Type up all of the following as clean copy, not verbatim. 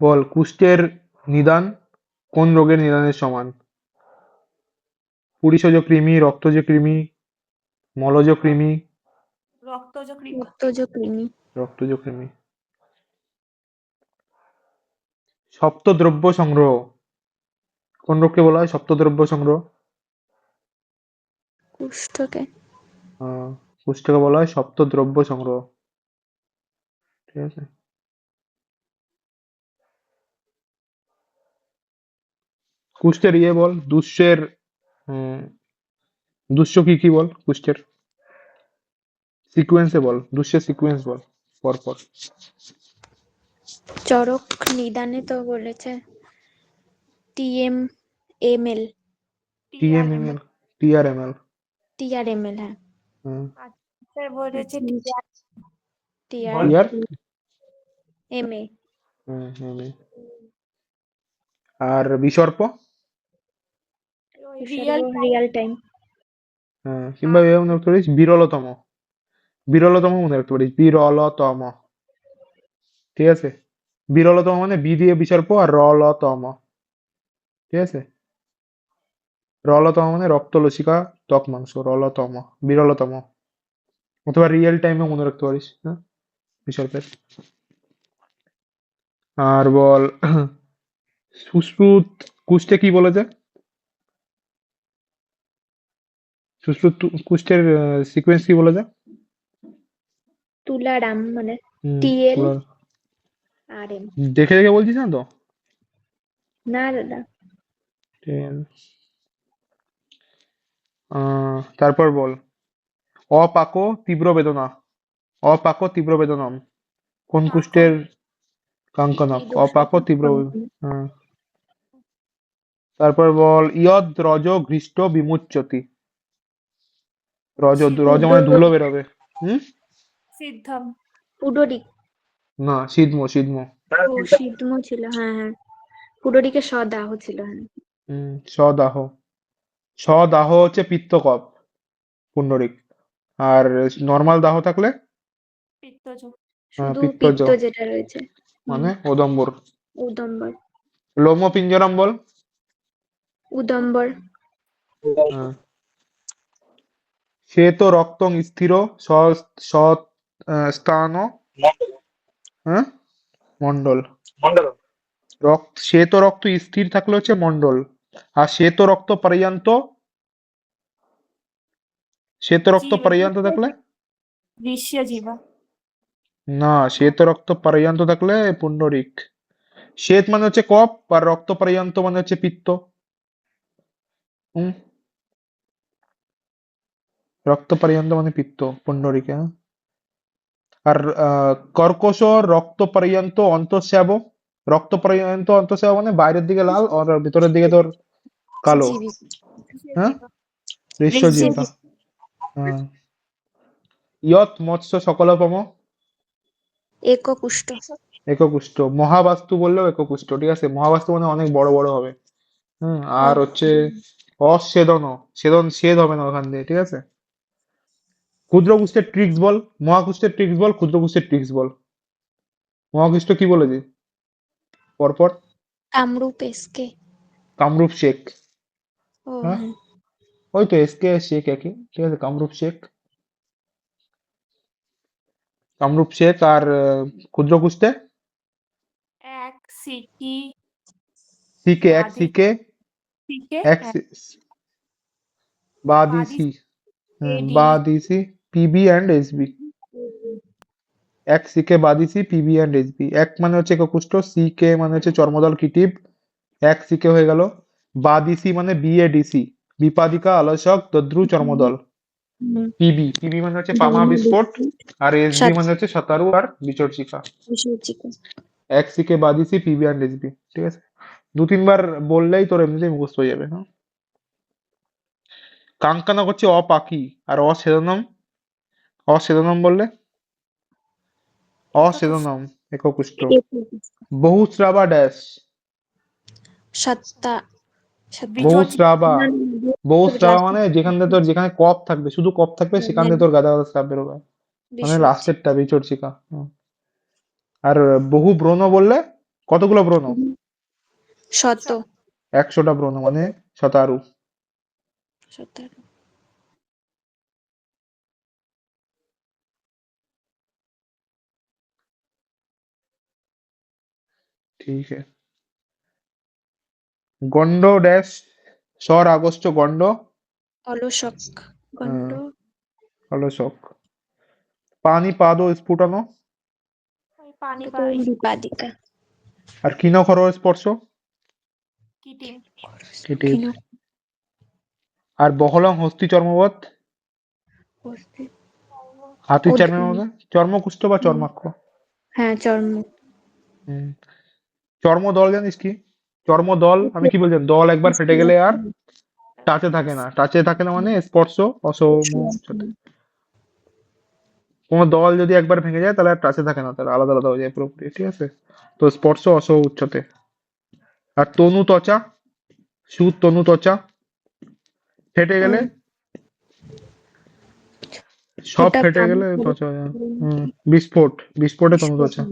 বল কুষ্ঠের নিদান কোন রোগের নিদানের সমান? পুরীসজ কৃমি, রক্তজ কৃমি, মলজ কৃমি, রক্তজ কৃমি। রক্তজ কৃমি। রক্তজ কৃমি। সপ্তদ্রব্য সংগ্রহ কোন রোগকে বলা হয় সপ্তদ্রব্য সংগ্রহ? কুষ্ঠকে। কুষ্ঠকে বলা হয় সপ্তদ্রব্য সংগ্রহ। ঠিক আছে। কুষ্ঠের বল দুষ্যের দুষ্য কি কি বল কুষ্ঠের সিকুয়েন্সে বল, দুষ্যের সিকুয়েন্স বল পরপর। চরক নিদানে তো বলেছে TMML TMML TRML TRML। হ্যাঁ স্যার বলেছে TRMA। আর বিসর্প রিয়াল টাইম। কিংবা মনে রাখতে পারিস বিরলতম, বিরলতম মনে রাখতে পারিস বিরলতম। ঠিক আছে, বিরলতম মানে বি দিয়ে বিসর্প আর রলতম। ঠিক আছে, রলতম মানে রক্তলসিকা ত্বক মাংস, রলতম বিরলতম। অথবা রিয়েল টাইমে মনে রাখতে পারিস বিসর্পের। আর বল সুশ্রুত কুষ্ঠে কি বলেছে? সুশ্রুত কুষ্ঠের সিকোয়েন্স কি বলেছে? তুলারাম মানে TL RM। দেখে দেখে বলছিস না তো? না দাদা। তারপর বল অপাক তীব্র বেদনা, অপাক তীব্র বেদনম কোন কুষ্ঠের? কাঙ্কনক। অপাক তীব্র। তারপর বল ইয়দ রজ ঘৃষ্ট বিমুচ্যতি, রজ রজ মানে ধুলো বেরোবে। সিদ্ধম। পুডরিক। না সিদ্ধম, সিদ্ধম। সিদ্ধম ছিল। হ্যাঁ পুডরিকে সদাহ ছিল। সদাহ, সদাহ হচ্ছে পিত্তকপ পুণ্ডরিক। আর নর্মাল দাহ থাকলে পিত্তজ। শুধু পিত্তজ পিত্ত যেটা রয়েছে মানে ওদম্বর। উদম্বর। লোম পিঞ্জরম বল। উদম্বর। শ্বেত রক্তং স্থির স্থান মন্ডল। শ্বেত রক্ত স্থির থাকলে হচ্ছে মন্ডল, আর শ্বেত রক্ত পর্যন্ত থাকলে জীবা। না, শ্বেত রক্ত পর্যন্ত থাকলে পুণ্ডরিক। শ্বেত মানে হচ্ছে কফ আর রক্ত পর্যন্ত মানে হচ্ছে পিত্ত। রক্ত পর্যন্ত মানে পিত্ত পুণ্ডরিক। আর কর্কশ রক্ত পর্যন্ত অন্তঃস্রাব, রক্ত পর্যন্ত অন্তঃস্রাব মানে বাইরের দিকে লাল আর ভিতরের দিকে তোর কালো। ঋষ্যজীবা। ইয়ত মৎস্য সকলপম এককুষ্ঠ। এককুষ্ঠ। মহাবাস্তু বললেও এককুষ্ঠ। ঠিক আছে, মহাবাস্তু মানে অনেক বড় বড় হবে। আর হচ্ছে অচ্ছেদন, ছেদ হবে না ওখান দিয়ে। ঠিক আছে, ক্ষুদ্র কুষ্ঠের ট্রিক্স বল, মহাকুষ্ঠের ট্রিক্স বল, ক্ষুদ্র কুষ্ঠের ট্রিক্স বল। মহাকুষ্ঠ কি বলেছে পরপর? কামরূপ এসকে। কামরূপ শেখ। ওই তো এসকে শেখ একই। ঠিক আছে, কামরূপ শেখ, কামরূপ শেখ। আর ক্ষুদ্র কুষ্ঠে এক সিটি সিকে, এক সিকে, এক বাদিসি, বাদিসি পিবি অ্যান্ড এসবি। এক সিকে বাদিসি পিবি অ্যান্ড এসবি। এক মানে হচ্ছে এককুষ্ঠ, সিকে মানে হচ্ছে চর্মদল কিটিব, এক সিকে হয়ে গেল। বাদিসি মানে বিএডিসি বিপাদিকা আলসক দদ্রু চর্মদল। পিবি, পিবি মানে হচ্ছে পামা বিস্ফোট। আর এসবি মানে হচ্ছে শতারু আর বিচর্চিকা। এক সিকে বাদিসি পিবি অ্যান্ড এসবি। ঠিক আছে, দু তিনবার বললেই তোর এমনিতেই মুখস্থ হয়ে যাবে। কাঙ্কানক হচ্ছে অপাকি, আর অছেদনম, অছেদনম বললে অছেদনম এককুষ্ঠ। বহুস্রাবা ড্যাশ, বহুস্রাবা। বহুস্রাবা মানে যেখানে কফ থাকবে, শুধু কফ থাকবে, সেখান দিয়ে তোর গাদা গাদা স্রাব বেরোবে, মানে লাস্টেরটা বিচর্চিকা। আর বহু ব্রণ বললে কতগুলো ব্রণ? 100 100টা ব্রণ মানে 17। 17 ठीक है। গণ্ড ড্যাশ স্বর আগস্ট গণ্ড অলসক গণ্ড অলসক। পানিপাদ স্ফুটন ওই পানি এটা তো বিপাদিকা আর ক্ষীণখর স্পর্শ কিটিম কেটে। ক্ষীণ আর বহলং হস্তি চর্মবৎ হস্তি হাতির ওদ- চর্মের মধ্যে চর্মকুষ্ঠ বা চর্মাক্ষ। হ্যাঁ চর্ম হুম। চর্মদল জানিস কি? চর্মদল আমি কি বলছি, দল একবার ফেটে গেলে আর টাচে থাকে না। টাচে থাকে না মানে স্পর্শ অসম সাথে। কোনো দল যদি একবার ভেঙে যায় তাহলে আর টাচে থাকে না, তাহলে আলাদা আলাদা হয়ে যায় পুরোপুরি, ঠিক আছে? তো স্পর্শ অসহ উচ্চতে। আর তনু ত্বচা সুদ তনু ত্বচা ফেটে গেলে সব ওটা ফেটে গেলে ত্বচা বিস্ফোট, বিস্ফোটে তনু ত্বচা।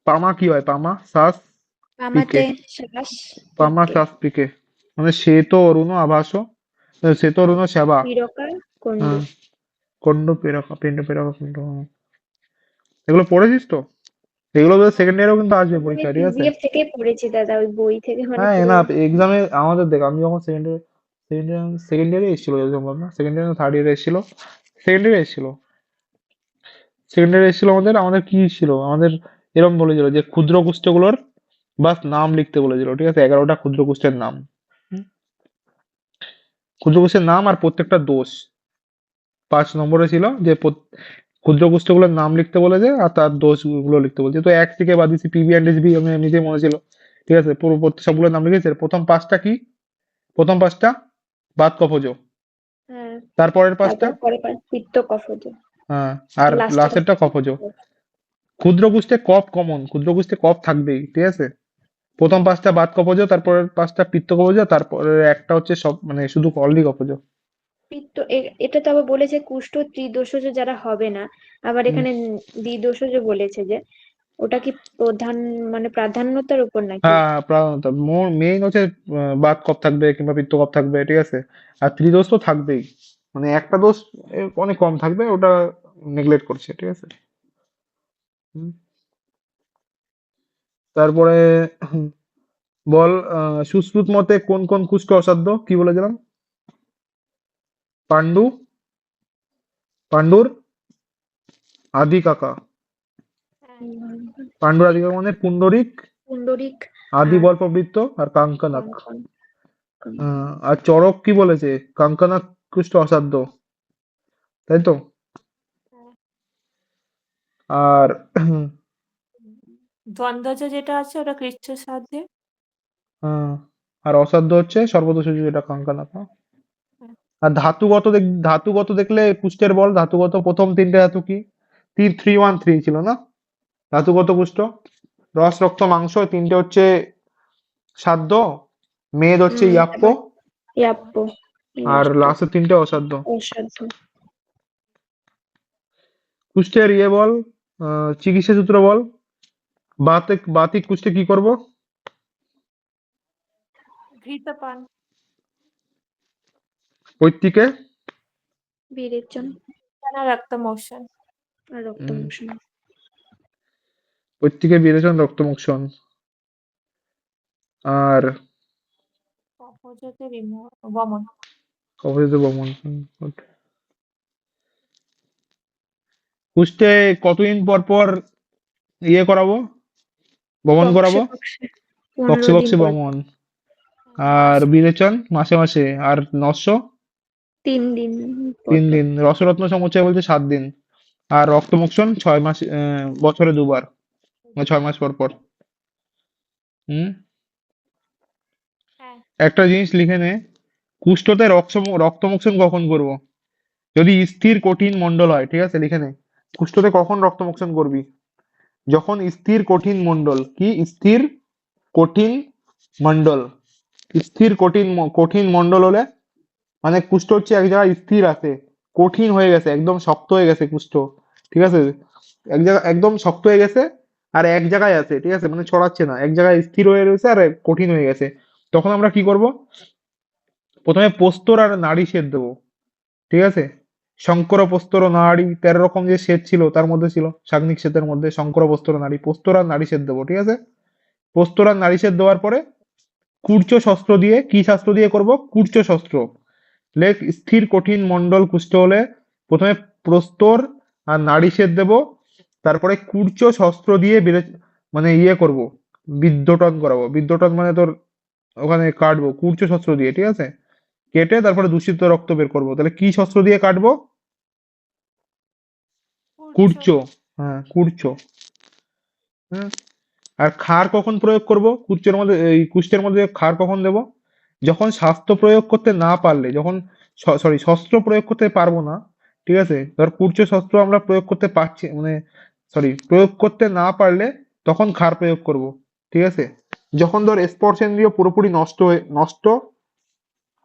পামা কি হয়? পামা শ্বাস আমাতে পিকে। শ্বাস পামা পিকে শ্বাস পিকে মানে শ্বেত অরুণ আভাস শ্বেত অরুণ সেবা। পিরকা কন্ড হ্যাঁ, কন্ড পেরকা পিণ্ড পেরকা কুণ্ড। এগুলো পড়েছিস তো? এগুলো তো সেকেন্ড ইয়ারেও কিন্তু আসবে আমি পরীক্ষায়, ঠিক আছে? পিডিএফ থেকে পড়েছি দাদা, ওই বই থেকে মানে হ্যাঁ পুরো না, এক্সামে আমাদের দেখ, আমি যখন সেকেন্ড ইয়ারে এসেছিল যদি সম্ভব না, সেকেন্ড ইয়ার থার্ড ইয়ারে এসেছিল, সেকেন্ড ইয়ারে এসেছিল, সেকেন্ড ইয়ারে এসেছিল। আমাদের আমাদের কি ছিল, আমাদের এরকম বলেছিল যে ক্ষুদ্র কুষ্ঠগুলোর বাস নাম লিখতে বলেছিল, ঠিক আছে? 11টা ক্ষুদ্র কুষ্ঠের নাম। ক্ষুদ্র কুষ্ঠের নাম আর প্রত্যেকটা দোষ। 5 নম্বরে ছিল যে ক্ষুদ্র কুষ্ঠগুলোর নাম লিখতে বলেছে আর তার দোষগুলো লিখতে বলেছে। তো 1 থেকে বাদ দিয়েছি পিবি অ্যান্ড এসবি, আমি এমনিতেই মনে ছিল, ঠিক আছে? পুরো সবগুলোর নাম লিখেছে। প্রথম 5টা কি? প্রথম 5টা বাত কফজ, হ্যাঁ, তারপরের 5টা তারপর পরে পিত্ত কফজ, হ্যাঁ, আর লাস্টের লাস্টেরটা কফজ। ক্ষুদ্র কুষ্ঠে কফ কমন, ক্ষুদ্র কুষ্ঠে কফ থাকবেই, ঠিক আছে? প্রথম 5টা বাত কফজ, তারপরের 5টা পিত্ত কফজ, তারপরে একটা হচ্ছে সব মানে শুধু কলই কফজ। পিত্ত এটা তো আবার বলেছে কুষ্ঠ ত্রিদোষজ যারা হবে না, আবার এখানে দ্বিদোষজ বলেছে যে ওটা কি প্রধান মানে প্রাধান্যতার উপর নাকি? হ্যাঁ প্রধানত মেইন হচ্ছে বাত কফ থাকবে কিংবা পিত্ত কফ থাকবে, ঠিক আছে? আর ত্রিদোষ তো থাকবেই, মানে একটা দোষ অনেক কম থাকবে, ওটা নেগলেক্ট করছে, ঠিক আছে? হুম। তারপরে বল সুশ্রুত মতে কোন কোন কুষ্ঠ অসাধ্য? কি বলেছিলাম? পাণ্ডু, পাণ্ডুর আদি কাকা। পাণ্ডুর আদি কাকা মানে পুণ্ডরিক, পুণ্ডরিক আদি আর বল্পবৃত্ত আর কাঙ্কনাক। কঙ্কন আর চরক কি বলেছে? কাঙ্কনাক কুষ্ঠ অসাধ্য, তাই তো? আর দ্বন্দ্বজ যেটা আছে ওটা কৃচ্ছ সাধ্যে। আর অসাধ্য হচ্ছে সর্বদোষজ, যেটা কাঙ্কনাক। আর ধাতুগত দেখলে কুষ্ঠের বল, ধাতুগত প্রথম 3টে ধাতু কি? 3 1 3 ছিল না ধাতুগত কুষ্ঠ? রস রক্ত মাংস 3টে হচ্ছে সাধ্য, মেদ হচ্ছে ইয়াপ্য, ইয়াপ্য আর লাস্টের 3টে অসাধ্য। অসাধ্য। কুষ্ঠের ইয়ে বল, চিকিৎসা সূত্র বল। বাতিক কুষ্ঠে কি করব? ঘৃতপান পৈত্তিকে বিরেচন না রক্ত মোশন। আর রক্ত মোশন। পৈত্তিকে বিরেচন রক্তমোক্ষণ। আর কফজতে বমন। কফিতে বমন। good. কুষ্ঠে কতদিন পর পর ইয়ে করাবো, বমন করাবো? বক্সে 15 দিন বক্সে পর, বমন। আর বিরেচন মাসে মাসে। আর নস্য 3 দিন পর 3 পর। দিন। রসরত্ন সমুচ্চয় বলছে 7 দিন। আর রক্তমোক্ষণ 6 মাস, বছরে 2বার, মানে 6 মাস পর পর। হুম। হ্যাঁ, একটা জিনিস লিখে নে, কুষ্ঠতে রক্তমোক্ষণ কখন করব? যদি স্থির কঠিন মণ্ডল হয়, ঠিক আছে? লিখে নে, কুষ্ঠতে কখন রক্তমোক্ষণ করবি? যখন স্থির কঠিন মণ্ডল। কি স্থির কঠিন মণ্ডল? স্থির কঠিন মণ্ডল হলে মানে কুষ্ঠ হচ্ছে এক জায়গায় স্থির আছে, কঠিন হয়ে গেছে, একদম শক্ত হয়ে গেছে কুষ্ঠ, ঠিক আছে? এক জায়গায় একদম শক্ত হয়ে গেছে, আর এক জায়গায় আছে, ঠিক আছে, মানে ছড়াচ্ছে না, এক জায়গায় স্থির হয়ে রয়েছে আর কঠিন হয়ে গেছে, তখন আমরা কি করব? প্রথমে প্রস্তর আর নাড়ি সেধ দেবো, ঠিক আছে। শঙ্কর প্রস্তর নাড়ি 13 রকম যে সেদ ছিল তার মধ্যে ছিল সাগ্নিক সেদের মধ্যে শঙ্কর প্রস্তর নাড়ি, প্রস্তর আর নাড়ি সেদ দেবো, ঠিক আছে। প্রস্তর আর নাড়ি সেদ দেওয়ার পরে কূর্চ শস্ত্র দিয়ে, কি শাস্ত্র দিয়ে করব? কূর্চ শস্ত্র। লেখ স্থির কঠিন মণ্ডল কুষ্ঠ হলে প্রথমে প্রস্তর আর নাড়ি সেদ দেব, তারপরে কূর্চ শস্ত্র দিয়ে মানে ইয়ে করব, বিদ্যটন করাবো। বিদ্যটন মানে তোর ওখানে কাটবো কূর্চ শস্ত্র দিয়ে, ঠিক আছে। কেটে তারপরে দূষিত রক্ত বের করবো। তাহলে কি শস্ত্র দিয়ে কাটবো? কূর্চ। কূর্চ। হ্যাঁ, কূর্চ। হ্যাঁ। আর ক্ষার কখন প্রয়োগ করব? কুষ্ঠের মধ্যে, এই কুষ্ঠের মধ্যে ক্ষার কখন দেব? যখন শাস্ত্র প্রয়োগ করতে না পারলে, যখন সরি শস্ত্র প্রয়োগ করতে পারবো না, ঠিক আছে, ধর কূর্চ শস্ত্র আমরা প্রয়োগ করতে পারছি, মানে সরি প্রয়োগ করতে না পারলে তখন ক্ষার প্রয়োগ করব, ঠিক আছে। যখন ধর স্পর্শেন্দ্রিয় পুরোপুরি নষ্ট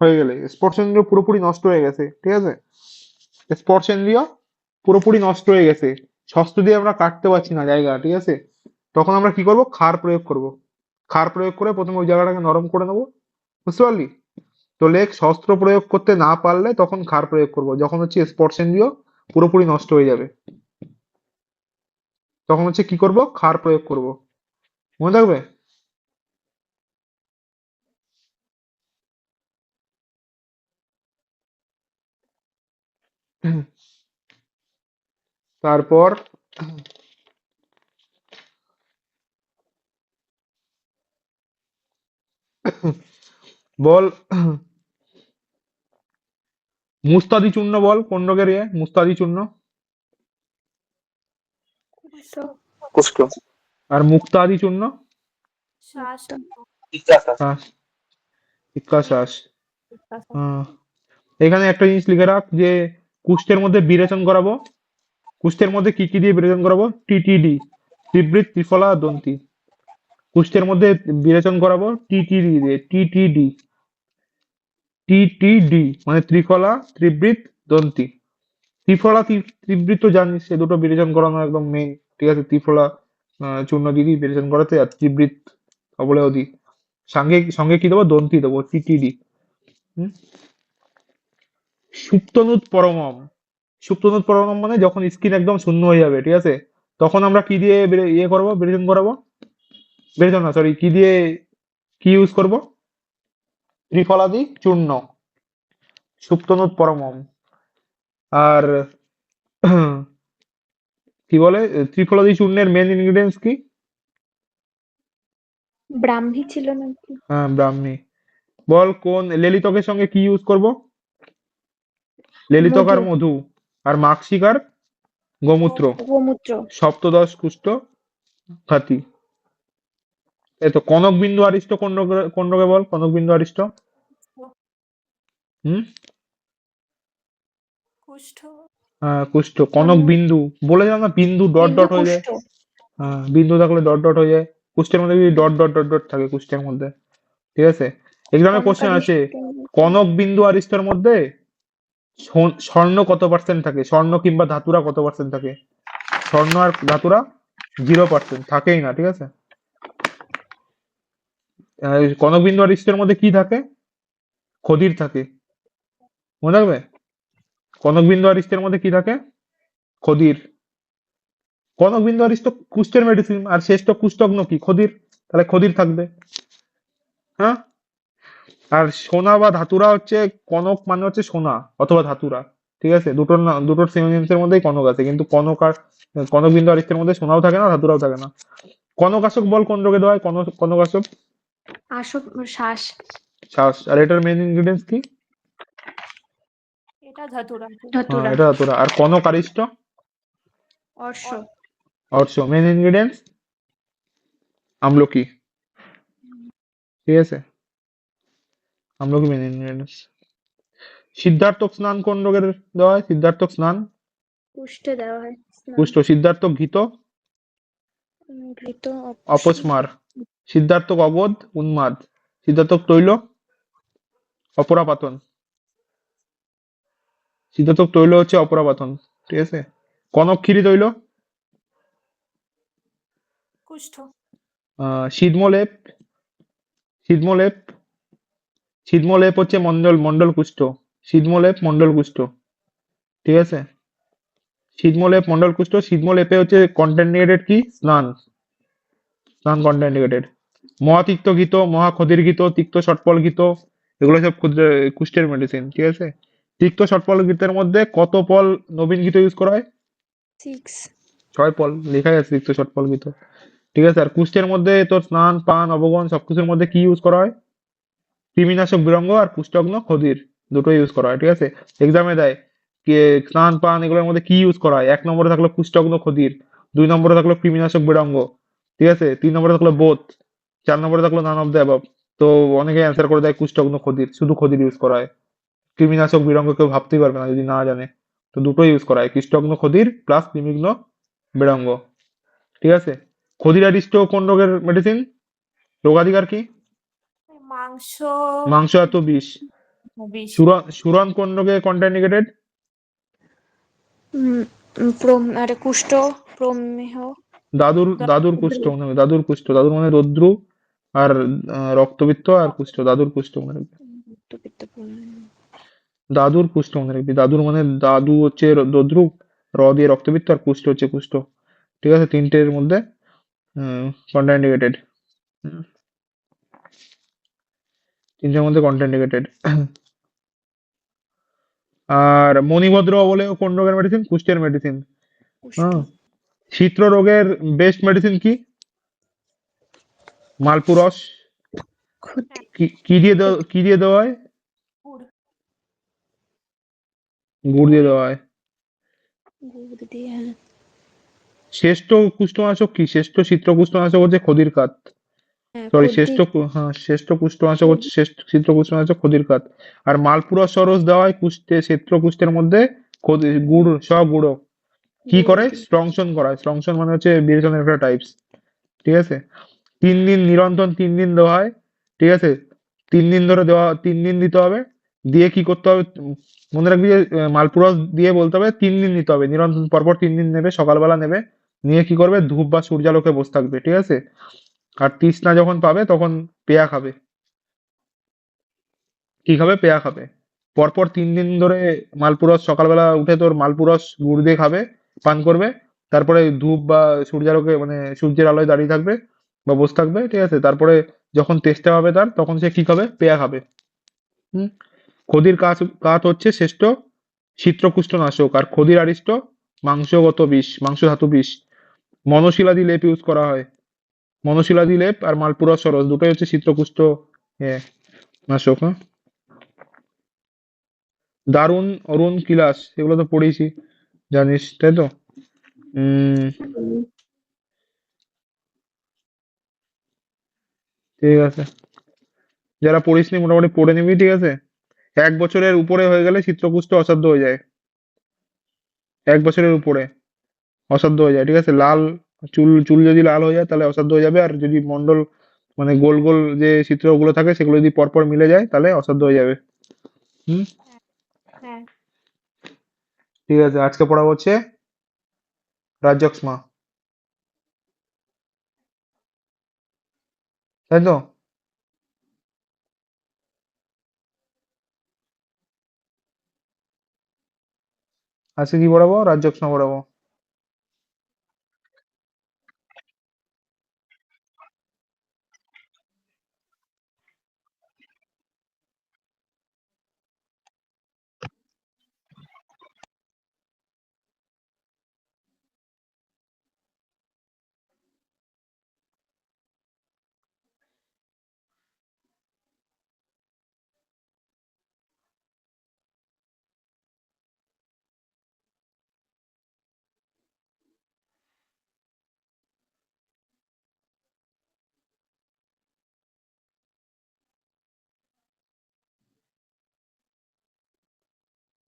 হয়ে গেলে, স্পর্শেন্দ্রিয় পুরোপুরি নষ্ট হয়ে গেছে, ঠিক আছে, স্পর্শেন্দ্রিয় পুরোপুরি নষ্ট হয়ে গেছে, শস্ত্র দিয়ে আমরা কাটতে পারছি না জায়গা, ঠিক আছে, তখন আমরা কি করব? ক্ষার প্রয়োগ করব। ক্ষার প্রয়োগ করে প্রথমে ওই জায়গাটাকে নরম করে নেবো, বুঝতে পারলি? তো লেখ শস্ত্র প্রয়োগ করতে না পারলে তখন ক্ষার প্রয়োগ করব, যখন হচ্ছে স্পর্শেন্দ্রিয় পুরোপুরি নষ্ট হয়ে যাবে, তখন হচ্ছে কি করব? ক্ষার প্রয়োগ করব। মনে থাকবে? তারপর বল, মুস্তাদি চূর্ণ বল, কোন রোগের ইয়ে মুস্তাদি চূর্ণ? কুষ্ঠ। কুষ্ঠ। আর মুক্তাদি চূর্ণ? শ্বাস। শ্বাস, শিক্ষা শ্বাস। পিত্তাশয়। আহ, এখানে একটা জিনিস লিখে রাখ যে কুষ্ঠের মধ্যে বিরেচন করাবো। কুষ্ঠের মধ্যে কি কি দিয়ে বিরেচন করাবো? টিটিডি, ত্রিবৃত, ত্রিফলা, দন্তি। কুষ্ঠের মধ্যে বিরেচন করাবো টিটিডি দিয়ে, টিটিডি, টিটিডি মানে ত্রিফলা, ত্রিবৃত, দন্তি। ত্রিফলা ত্রিবৃত তো জানিস, সে দুটো বিরেচন করানো একদম মেইন, ঠিক আছে। ত্রিফলা চূর্ণ দিদি বিরেচন করাতে, আর ত্রিবৃত অবলেও দি। সঙ্গে সঙ্গে কি দেবো? দন্তি দেবো, টিটিডি। সুপ্তনুত পরমম। সুপ্তনুত পরমম মানে যখন স্কিন একদম শূন্য হয়ে যাবে, ঠিক আছে, তখন আমরা কি দিয়ে ইয়ে করবো, বিরেচন করাবো? বিরেচন না, সরি, কি দিয়ে, কি ইউজ করব? ত্রিফলাদি চূর্ণ, সুপ্তনুত পরমম। আর কি বলে, ত্রিফলাদি চূর্ণের মেন ইনগ্রেডিয়েন্টস কি? ব্রাহ্মী ছিল নাকি? হ্যাঁ, ব্রাহ্মী। বল কোন লেলিতকের সঙ্গে কি ইউজ করব? লেলিতক আর মধু, মধু, আর মাক্সিক আর গোমূত্র। গোমূত্র। গোমূত্র। সপ্তদশ কুষ্ঠ খাতি। এই তো কনক বিন্দু আরিষ্ট কোন রোগে বল? কনক বিন্দু আরিষ্ট? হুম, কুষ্ঠ। কুষ্ঠ। কনক বিন্দু বলে যাও না, বিন্দু ডট বিন্দু ডট হয়ে যায়। কুষ্ঠ। বিন্দু থাকলে ডট ডট হয়ে যায়। কুষ্ঠের মধ্যে যদি ডট ডট ডট ডট থাকে কুষ্ঠের মধ্যে, ঠিক আছে। এক্সামে কোশ্চেন আছে, কনকারিষ্ট। কনক বিন্দু আরিষ্টর মধ্যে স্বর্ণ কত পার্সেন্ট থাকে? স্বর্ণ কিংবা ধাতুরা কত পার্সেন্ট থাকে? স্বর্ণ আর ধাতুরা 0% থাকেই না, ঠিক আছে। কনক বিন্দু আরিষ্টের মধ্যে কি থাকে? খদির থাকে, মনে রাখবে। কনক বিন্দু আরিষ্টের মধ্যে কি থাকে? খদির। কনক বিন্দু আরিষ্ট কুষ্ঠের মেডিসিন, আর শেষ তো কুষ্ঠগ্ন কি? খদির। তাহলে খদির থাকবে, হ্যাঁ। আর সোনা বা ধাতুরা হচ্ছে, কনক মানে হচ্ছে সোনা অথবা ধাতুরা, ঠিক আছে। দুটোর না, দুটোর সিনোনিমস এর মধ্যেই কনক আছে, কিন্তু কনক আর কনক বিন্দু আরিষ্টের মধ্যে সোনাও থাকে না, ধাতুরাও থাকে না। কনকাশক বল কোন রোগে দেওয়া হয়? কনকাশক? আসব, শ্বাস। শ্বাস। আর এটার মেন ইনগ্রেডিয়েন্টস কি? এটা ধাতুরা। হ্যাঁ, ধতুরা। এটা ধাতুরা। আর কনক আরিষ্ট? অর্শ। অর্শ। মেন ইনগ্রেডিয়েন্টস আমলকি, ঠিক আছে। আমলকি মেন ইনগ্রেডিয়েন্টস। সিদ্ধার্থক স্নান কোন রোগের দেওয়া হয়? সিদ্ধার্থক স্নান কুষ্ঠে দেওয়া হয় স্নান। কুষ্ঠ। সিদ্ধার্থক ঘৃত ঘৃত অপস্মার। সিদ্ধার্থক অবোধ উন্মাদ। সিদ্ধার্থক তৈল অপরাপাতন। সিদ্ধার্থক তৈল হচ্ছে অপরাপাতন, ঠিক আছে। কনক ক্ষীরি তৈল কুষ্ঠ। সিদ্ধমলেপ সিদ্ধমলেপ সিদ্ধমলেপ হচ্ছে মন্ডল কুষ্ঠ। সিদ্ধমলেপ মন্ডল কুষ্ঠ, ঠিক আছে? সিদ্ধমলেপ মন্ডল কুষ্ঠ। সিদ্ধমলেপে হচ্ছে কন্ট্রাইন্ডিকেটেড কি? স্নান কন্ট্রাইন্ডিকেটেড। মহাতিক্ত ঘিত, মহাক্ষধির ঘিত, তিক্ত ষটফল ঘিত, এগুলো সব কুষ্ঠের মেডিসিন, ঠিক আছে? তিক্ত ষটফল ঘিতের মধ্যে কত ফল নবীন ঘিত ইউজ করা হয়? 6 6 ফল লেখাই আছে তিক্ত ষটফল ঘিত, ঠিক আছে? আর কুষ্ঠের মধ্যে তোর স্নান পান অবগমন সবকিছুর মধ্যে কি ইউজ করা হয়? কৃমিনাশক বিরঙ্গ আর কুষ্ঠগ্ন খদির, দুটো ইউজ করা হয়, ঠিক আছে? এক্সামে দেয় কে স্নান পান এগুলোর মধ্যে কি ইউজ করা হয়? 1 নম্বরে থাকলো কুষ্ঠগ্ন খদির, 2 নম্বরে থাকলো কৃমিনাশক বিরঙ্গ, ঠিক আছে? 3 নম্বরে থাকলো বোথ, 4 নম্বরে থাকলো নান অফ দ্য অ্যাবভ। তো অনেকে অ্যান্সার করে দেয় কুষ্ঠগ্ন খদির, শুধু খদির ইউজ করা হয়। কৃমিনাশক বিরঙ্গ কেউ ভাবতেই পারবে না যদি না জানে। তো দুটো ইউজ করা হয়, কৃষ্ণগ্ন খদির প্লাস কৃমিঘ্ন বিরঙ্গ, ঠিক আছে? খদির অ্যারিস্ট কোন রোগের মেডিসিন? রোগাধিকার কি? মাংস মাংস এত বিষ। বিষ। সুরন কোন রোগে কন্ট্রাইন্ডিকেটেড? আরে কুষ্ঠ, প্রমেহ, দাদুর কুষ্ঠ মনে হবে, দাদুর কুষ্ঠ, দাদুর মানে রৌদ্রু আর রক্তপিত্ত আর কুষ্ঠ, দাদুর কুষ্ঠ মনে রাখবি। রক্তপিত্ত, দাদুর কুষ্ঠ মনে রাখবি, দাদুর মানে দাদু হচ্ছে দদ্রু, র দিয়ে রক্তপিত্ত আর কুষ্ঠ হচ্ছে কুষ্ঠ, ঠিক আছে? তিনটের মধ্যে কন্ট্রাইন্ডিকেটেড, তিনটের মধ্যে কন্ট্রাইন্ডিকেটেড। আর মণিভদ্র বলেও কোন রোগের মেডিসিন? কুষ্ঠের মেডিসিন। কুষ্ঠ, হ্যাঁ। চিত্র রোগের বেস্ট মেডিসিন কি? মালপুরস। ক্ষতি, কি দিয়ে দেওয়া হয়? গুড়। গুড় দিয়ে দেওয়া হয়। গুড় দিয়ে, হ্যাঁ। শ্রেষ্ঠ কুষ্ঠনাশক কি? শ্রেষ্ঠ চিত্র কুষ্ঠনাশক হচ্ছে খদির কাত। হ্যাঁ, সরি, ক্ষতি, শ্রেষ্ঠ কুষ্ঠনাশক হচ্ছে শ্রেষ্ঠ চিত্র কুষ্ঠনাশক খদির কাত। আর মালপুরস সরস দেওয়া হয় ক্ষেত্র কুষ্ঠের মধ্যে গুড় গুঁড়ো কি গুড় করে? দিয়ে, স্ট্রংশন করায়। স্ট্রংশন মানে হচ্ছে বিরেচনের একটা টাইপস, ঠিক আছে? 3 দিন নিরন্তর 3 দিন দেওয়া হয়, ঠিক আছে? 3 দিন ধরে দেওয়া, 3 দিন দিতে হবে। দিয়ে কি করতে হবে? মনে রাখবি যে মালপুরস দিয়ে বলতে হবে 3 দিন নিতে হবে, নিরন্তর পরপর 3 দিন নেবে, সকালবেলা নেবে। নিয়ে কি করবে? ধূপ বা সূর্যালোকে বসে থাকবে, ঠিক আছে? আর তৃষ্ণা যখন পাবে তখন পেয়া খাবে। কি খাবে? পেয়া খাবে। পরপর 3 দিন ধরে মালপুরস সকালবেলা উঠে তোর মালপুরস গুড় দিয়ে খাবে, পান করবে। তারপরে ধূপ বা সূর্যালোকে মানে সূর্যের আলোয় দাঁড়িয়ে থাকবে বা বসে থাকবে, ঠিক আছে? তারপরে যখন তেষ্টা হবে তার, তখন সে কি খাবে? পেয়া খাবে। হুম। খদির কাত হচ্ছে শ্রেষ্ঠ চিত্রকুষ্ঠনাশক, আর খদির আরিষ্ট মাংসগত বিষ, মাংস ধাতু বিষ। মনশিলাদি লেপ ইউজ করা হয়। মনশিলাদি লেপ আর মালপুরস সরস দুটোই হচ্ছে চিত্রকুষ্ঠ নাশক। হ্যাঁ। দারুণ, অরুণ, কিলাস এগুলো তো পড়েইছি, জানিস তাই তো? উম ঠিক আছে, যারা পড়িসনি মোটামুটি পড়ে নিবি, ঠিক আছে? 1 বছরের উপরে হয়ে গেলে চিত্রকুষ্ঠ অসাধ্য হয়ে যায়। 1 বছরের উপরে অসাধ্য হয়ে যায়, ঠিক আছে? লাল চুল চুল যদি লাল হয়ে যায় তাহলে অসাধ্য হয়ে যাবে, আর যদি মন্ডল মানে গোল গোল যে চিত্রগুলো থাকে সেগুলো যদি পরপর মিলে যায় তাহলে অসাধ্য হয়ে যাবে। হুম। হ্যাঁ। ঠিক আছে, আজকে পড়া হচ্ছে রাজযক্ষ্মা, তাই তো? আজকে কি পড়াবো? রাজযক্ষ্মা পড়াবো।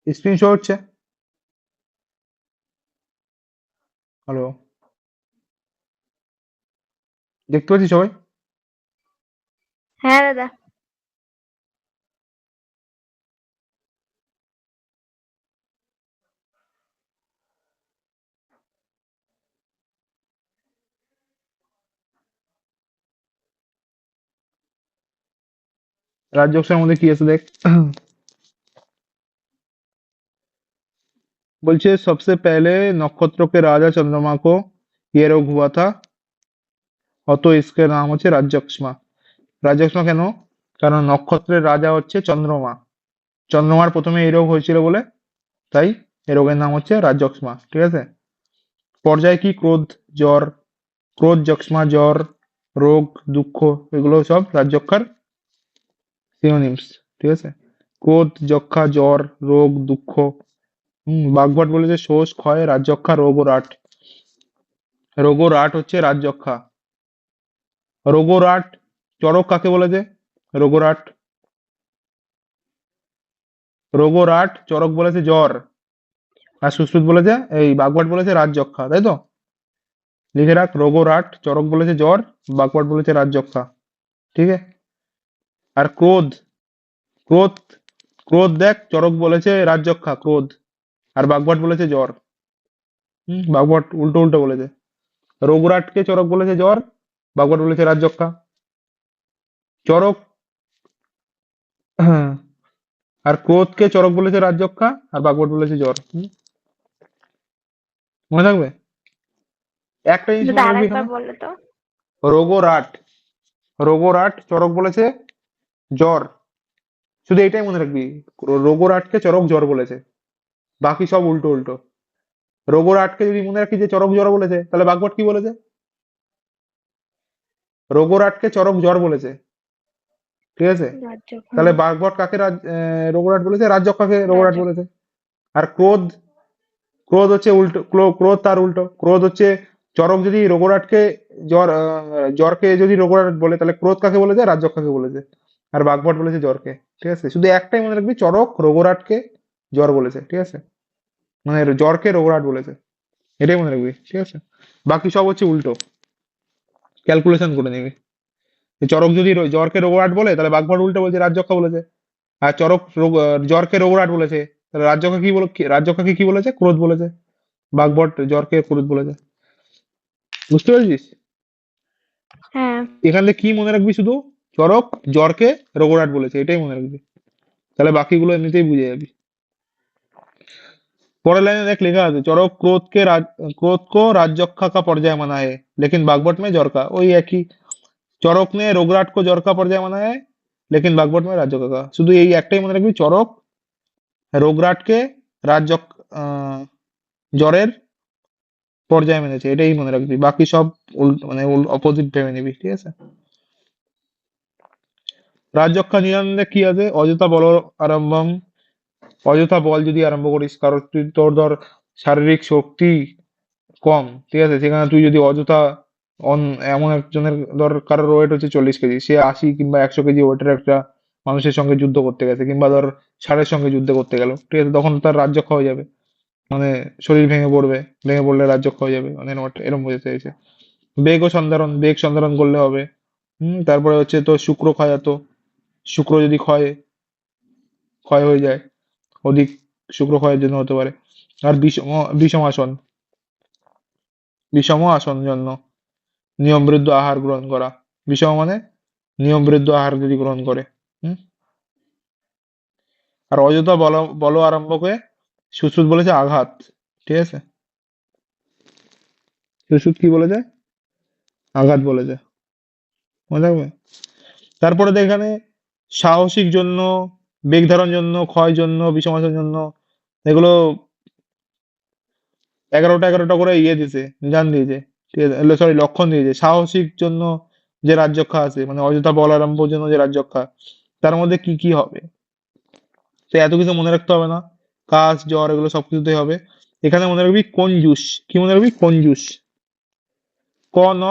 স্ক্রিন শো হচ্ছে? হ্যালো, দেখতে পাচ্ছি সবাই? হ্যাঁ দাদা। राजयक्षाর মধ্যে কি আছে দেখ। বলছে सबसे पहले नक्षत्रों के राजा चंद्रमा को ये रोग हुआ था অত इसके नाम হচ্ছে রাজযক্ষ্মা। রাজযক্ষ্মা কেন? কারণ নক্ষত্রের রাজা হচ্ছে চন্দ্রমা। চন্দ্রমার প্রথমে এই রোগ হয়েছিল বলে তাই এই রোগের নাম হচ্ছে রাজযক্ষ্মা। ঠিক আছে? পর্যায় কি? ক্রোধ, জ্বর, ক্রোধ, যক্ষ্মা, জ্বর, রোগ, দুঃখ এগুলো সব রাজযক্ষার সিনোনিমস। ঠিক আছে? ক্রোধ, যক্ষা, জ্বর, রোগ, দুঃখ। বাগভট বলেছে শোষ, ক্ষয়, রাজযক্ষা, রোগ ও রাট। রোগ ও রাট হচ্ছে রাজযক্ষা। রোগ ও রাট চরক কাকে বলেছে? রোগ ও রাট, রোগ ও রাট চরক বলেছে জ্বর, আর সুশ্রুত বলেছে এই বাগভট বলেছে রাজযক্ষা, তাই তো? লিখে রাখ, রোগ ও রাট চরক বলেছে জ্বর, বাগভট বলেছে রাজযক্ষা। ঠিক আছে? আর ক্রোধ, ক্রোধ, ক্রোধ দেখ চরক বলেছে রাজযক্ষা ক্রোধ, আর বাগভট বলেছে জ্বর। বাগভট উল্টো উল্টো বলেছে। রোগ রাটকে চরক বলেছে জ্বর, বাগভট বলেছে রাজযক্ষা। চরক হ্যাঁ, আর ক্রোধকে চরক বলেছে রাজযক্ষা, আর বাগভট বলেছে জ্বর। মনে থাকবে? একটা জিনিস যদি মনে রাখবি আরেকবার এখানে, বলো তো। রোগ ও রাট, রোগ ও রাট চরক বলেছে জ্বর, শুধু এটাই মনে রাখবি। রোগ ও রাটকে চরক জ্বর বলেছে, বাকি সব উল্টো উল্টো। রোগ ও রাটকে যদি মনে রাখি যে চরক জ্বর বলেছে, তাহলে বাগভট কি বলেছে? রোগ ও রাটকে চরক জ্বর বলেছে। ঠিক আছে? তাহলে বাগভট কাকে রোগ ও রাট বলেছে? রাজযক্ষাকে রোগ ও রাট বলেছে। আর ক্রোধ, ক্রোধ হচ্ছে উল্টো, ক্রোধ তার উল্টো। ক্রোধ হচ্ছে চরক যদি রোগরাটকে জ্বর, জ্বরকে যদি রোগরাট বলে, তাহলে ক্রোধ কাকে বলেছে? রাজযক্ষাকে বলেছে। আর বাগভট বলেছে জ্বরকে। ঠিক আছে? শুধু একটাই মনে রাখবি, চরক রোগরাটকে জ্বর বলেছে। ঠিক আছে? মানে জ্বরকে রোগরাট বলেছে, এটাই মনে রাখবি। ঠিক আছে? বাকি সব হচ্ছে উল্টো, ক্যালকুলেশন করে নিবি। চরক যদি জ্বরকে রোগরাট বলে, তাহলে বাগভট উল্টো বলছে রাজযক্ষা বলেছে। আর চরক জ্বরকে রোগরাট বলেছে, তাহলে রাজযক্ষা কি রাজযক্ষাকে কি বলেছে? ক্রোধ বলেছে। বাগভট জ্বরকে ক্রোধ বলেছে। বুঝতে পেরেছিস? হ্যাঁ। এখান থেকে কি মনে রাখবি? শুধু চরক জ্বরকে রোগরাট বলেছে, এটাই মনে রাখবি। তাহলে বাকিগুলো এমনিতেই বুঝে যাবি। পরের लाइन देख लिखा है चरक क्रोध को राजयक्षा का पर्याय माना है लेकिन बागभट में ज्वर का। वही एक ही, चरक ने रोगराट को ज्वर का पर्याय माना है लेकिन बागभट में राजयक्षा का। শুধু এই একটাই মনে রাখবি, চরক রোগরাটকে রাজযক জ্বরের পর্যায়ে মেনেছে, এটাই মনে রাখবি। বাকি সব মানে অপোজিট ভেবে নিবি। ঠিক আছে? রাজযক্ষা নিরানন্দে কি আছে? অযথা বল আরম্ভম, অযথা বল যদি আরম্ভ করিস, কারণ তুই তোর ধর শারীরিক শক্তি কম, ঠিক আছে, সেখানে তুই যদি অযথা এমন একজনের ধর কারোর ওয়েট হচ্ছে 40 কেজি, সে 80 কিংবা 100 কেজি ওয়েটের একটা মানুষের সঙ্গে যুদ্ধ করতে গেছে, কিংবা ধর ষাঁড়ের সঙ্গে যুদ্ধ করতে গেল, ঠিক আছে, তখন তার রাজযক্ষা হয়ে যাবে, মানে শরীর ভেঙে পড়বে, ভেঙে পড়লে রাজযক্ষা হয়ে যাবে, মানে এরকম বোঝাতে চাইছে। বেগ ও সন্ধারণ, বেগ সন্ধারণ করলে হবে। তারপরে হচ্ছে তো শুক্র ক্ষয়, তো শুক্র যদি ক্ষয় হয়ে যায়, অধিক শুক্র ক্ষয়ের জন্য হতে পারে। আর বিষম আসন, বিষম আসন জন্য নিয়ম বিরুদ্ধ আহার গ্রহণ করা। বিষম মানে নিয়ম বিরুদ্ধ আহার যদি গ্রহণ করে। হুম আর অযথা বল আরম্ভকে সুশ্রুত বলেছে আঘাত। ঠিক আছে? সুশ্রুত কি বলেছে? আঘাত বলেছে। মনে থাকবে? তারপরে দেখ এখানে সাহসিক জন্য, বেগ ধারণ জন্য, ক্ষয় জন্য, বিষমাসন জন্য, এগুলো 11টা করে দিয়েছে, নিদান দিয়েছে। ঠিক আছে? সরি, লক্ষণ দিয়েছে। সাহসিক জন্য যে রাজযক্ষা আছে, মানে অযথা বল আরম্ভর জন্য যে রাজযক্ষা, তার মধ্যে কি কি হবে? তো এত কিছু মনে রাখতে হবে না, কাশ জ্বর এগুলো সবকিছুতেই হবে। এখানে মনে রাখবি কঞ্জুস। কি মনে রাখবি? কঞ্জুস। ক ন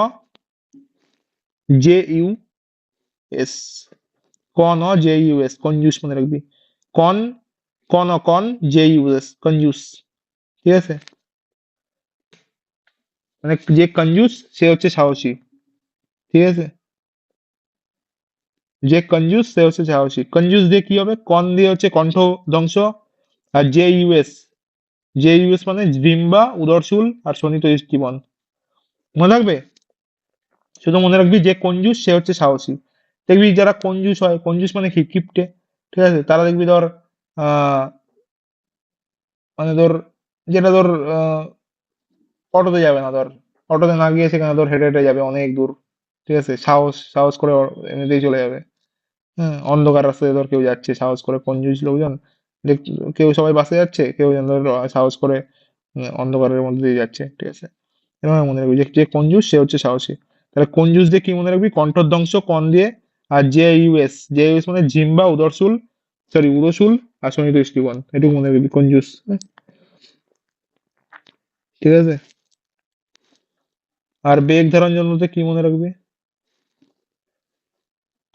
জে ইউ এস, ক ন জে ইউ এস, কঞ্জুস মনে রাখবি। কন, ক ন কন, জে ইউ এস, কঞ্জুস। ঠিক আছে? মানে যে কঞ্জুস সে হচ্ছে সাহসী। ঠিক আছে? যে কঞ্জুস সে হচ্ছে সাহসী। কঞ্জুস দিয়ে কি হবে? কন দিয়ে হচ্ছে কণ্ঠ ধ্বংস, আর জে ইউএস, জে ইউএস মানে জিহ্বা, উদরশুল আর শোণিত জীবন। মনে রাখবে? শুধু মনে রাখবি যে কঞ্জুস সে হচ্ছে সাহসী। তো দেখবি যারা কঞ্জুস হয়, কঞ্জুস মানে কি কিপটে, ঠিক আছে, তারা দেখবি ধর মানে ধর যেটা ধর অটোতে যাবে না, ধর অটোতে না গিয়ে সেখানে ধর হেঁটে হেঁটে যাবে অনেক দূর, ঠিক আছে, সাহস সাহস করে এমনিতেই চলে যাবে। হ্যাঁ, অন্ধকার রাস্তায় ধর কেউ যাচ্ছে সাহস করে, কঞ্জুস লোকজন কেউ সবাই বাসে যাচ্ছে, কেউ যেন ধর সাহস করে অন্ধকারের মধ্যে দিয়ে যাচ্ছে, ঠিক আছে, এরকম মনে রাখবি যে যে কঞ্জুস সে হচ্ছে সাহসী। তাহলে কঞ্জুস দিয়ে কি মনে রাখবি? কণ্ঠধ্বংস কন দিয়ে, আর জে ইউএস মানে জিম্বা উদরশুল, সরি উদরশুল আর শোণিত দৃষ্টিকোণ, এটুকু মনে রাখবি কঞ্জুস, হ্যাঁ? ঠিক আছে। আর বেগ ধারণ জন্যতে কি মনে রাখবি?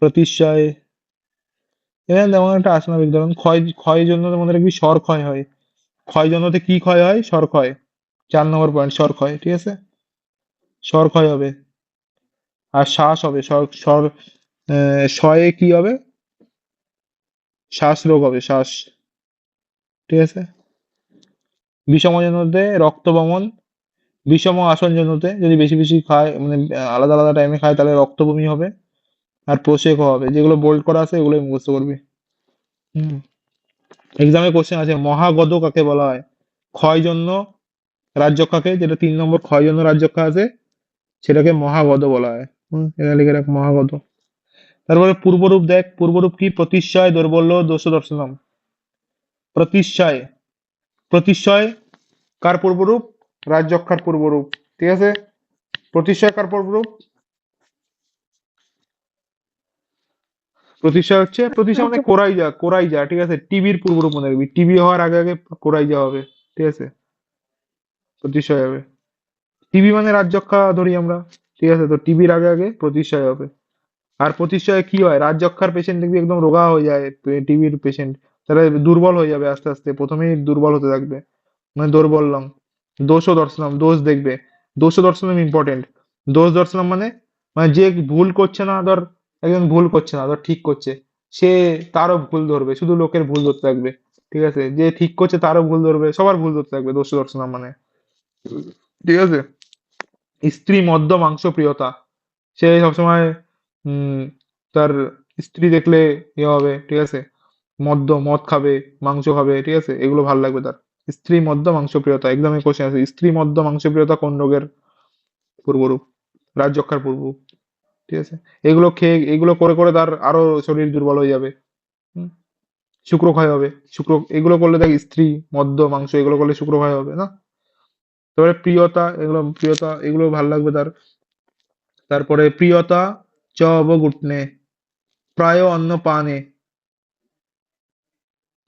প্রতিশয়, এখানে তেমন একটা আসে না বেগ ধারণ। ক্ষয়, ক্ষয়ের জন্য মনে রাখবি স্বর ক্ষয় হয়। ক্ষয় জন্যতে কি ক্ষয় হয়? স্বর ক্ষয়। 4 নম্বর পয়েন্ট, স্বর ক্ষয়, ঠিক আছে, স্বর ক্ষয় হবে। আর শ্বাস হবে, স্বর স্বর শয়ে কি হবে? শ্বাস রোগ হবে, শ্বাস, ঠিক আছে। বিষম জন্যতে রক্ত বমন, বিষম আসন জন্যতে যদি বেশি বেশি খায়, মানে আলাদা আলাদা টাইমে খায়, তাহলে রক্ত বমি হবে। আর প্রোশেক হবে, যেগুলো বোল্ড করা আছে এগুলোই মুখস্থ করবি। হুম, এক্সামে কোশ্চেন আছে মহাগদ কাকে বলা হয়? ক্ষয় জন্য রাজযক্ষাকে, যেটা 3 নম্বর ক্ষয় জন্য রাজযক্ষা আছে, সেটাকে মহাগদ বলা হয়। এটা লিখে রাখ, মহাগদ। তারপরে পূর্বরূপ দেখ, পূর্বরূপ কি? প্রতিশয়, দৌর্বল্য, দোষ দর্শনম। প্রতিশয়, প্রতিশয় কার পূর্বরূপ? রাজযক্ষার পূর্বরূপ, ঠিক আছে। প্রতিশয় কার পূর্বরূপ? প্রতিশা মানে কোরাইজা, কোরাইজা, ঠিক আছে, টিবির পূর্বরূপ মনে রাখবি, টিবি হওয়ার আগে আগে কোরাইজা হবে, ঠিক আছে, প্রতিশয় হবে। টিবি মানে রাজযক্ষা ধরি আমরা, ঠিক আছে, তো টিবির আগে আগে প্রতিশয় হবে। আর প্রতিশয় কি হয়? রাজযক্ষার পেশেন্ট দেখবি একদম রোগা হয়ে যায়, টিবির পেশেন্ট, তারা দুর্বল হয়ে যাবে আস্তে আস্তে, প্রথমেই দুর্বল হতে থাকবে, মানে দৌর্বল্যম। দোষ ও দর্শনম, দোষ দেখবে, দোষ ও দর্শনম ইম্পর্টেন্ট। দোষ দর্শনম মানে, মানে যে ভুল করছে না, ধর একজন ভুল করছে না, ধর ঠিক করছে, সে তারও ভুল ধরবে, শুধু লোকের ভুল ধরতে থাকবে, ঠিক আছে, যে ঠিক করছে তারও ভুল ধরবে, সবার ভুল ধরতে থাকবে, দোষ ও দর্শনম মানে, ঠিক আছে। স্ত্রী মদ্য মাংস প্রিয়তা, সে সবসময় উম তার স্ত্রী দেখলে ইয়ে হবে, ঠিক আছে, মদ খাবে, মাংস খাবে, ঠিক আছে, এগুলো ভালো লাগবে তার। স্ত্রী মদ্য মাংস প্রিয়তা, একদমই কোশ্চেন আছে, স্ত্রী মদ্য মাংস প্রিয়তা কোন রোগের পূর্বরূপ? রাজযক্ষার পূর্বরূপ, ঠিক আছে। এগুলো খেয়ে, এগুলো করে করে তার আরো শরীর দুর্বল হয়ে যাবে। হুম, শুক্রক্ষয় হবে, এগুলো করলে দেখ, স্ত্রী মদ্য মাংস এগুলো করলে শুক্রক্ষয় হবে না। তারপরে প্রিয়তা, এগুলো ভালো লাগবে তার। তারপরে প্রিয়তা চ অবগুটনে, প্রায় অন্ন পানে,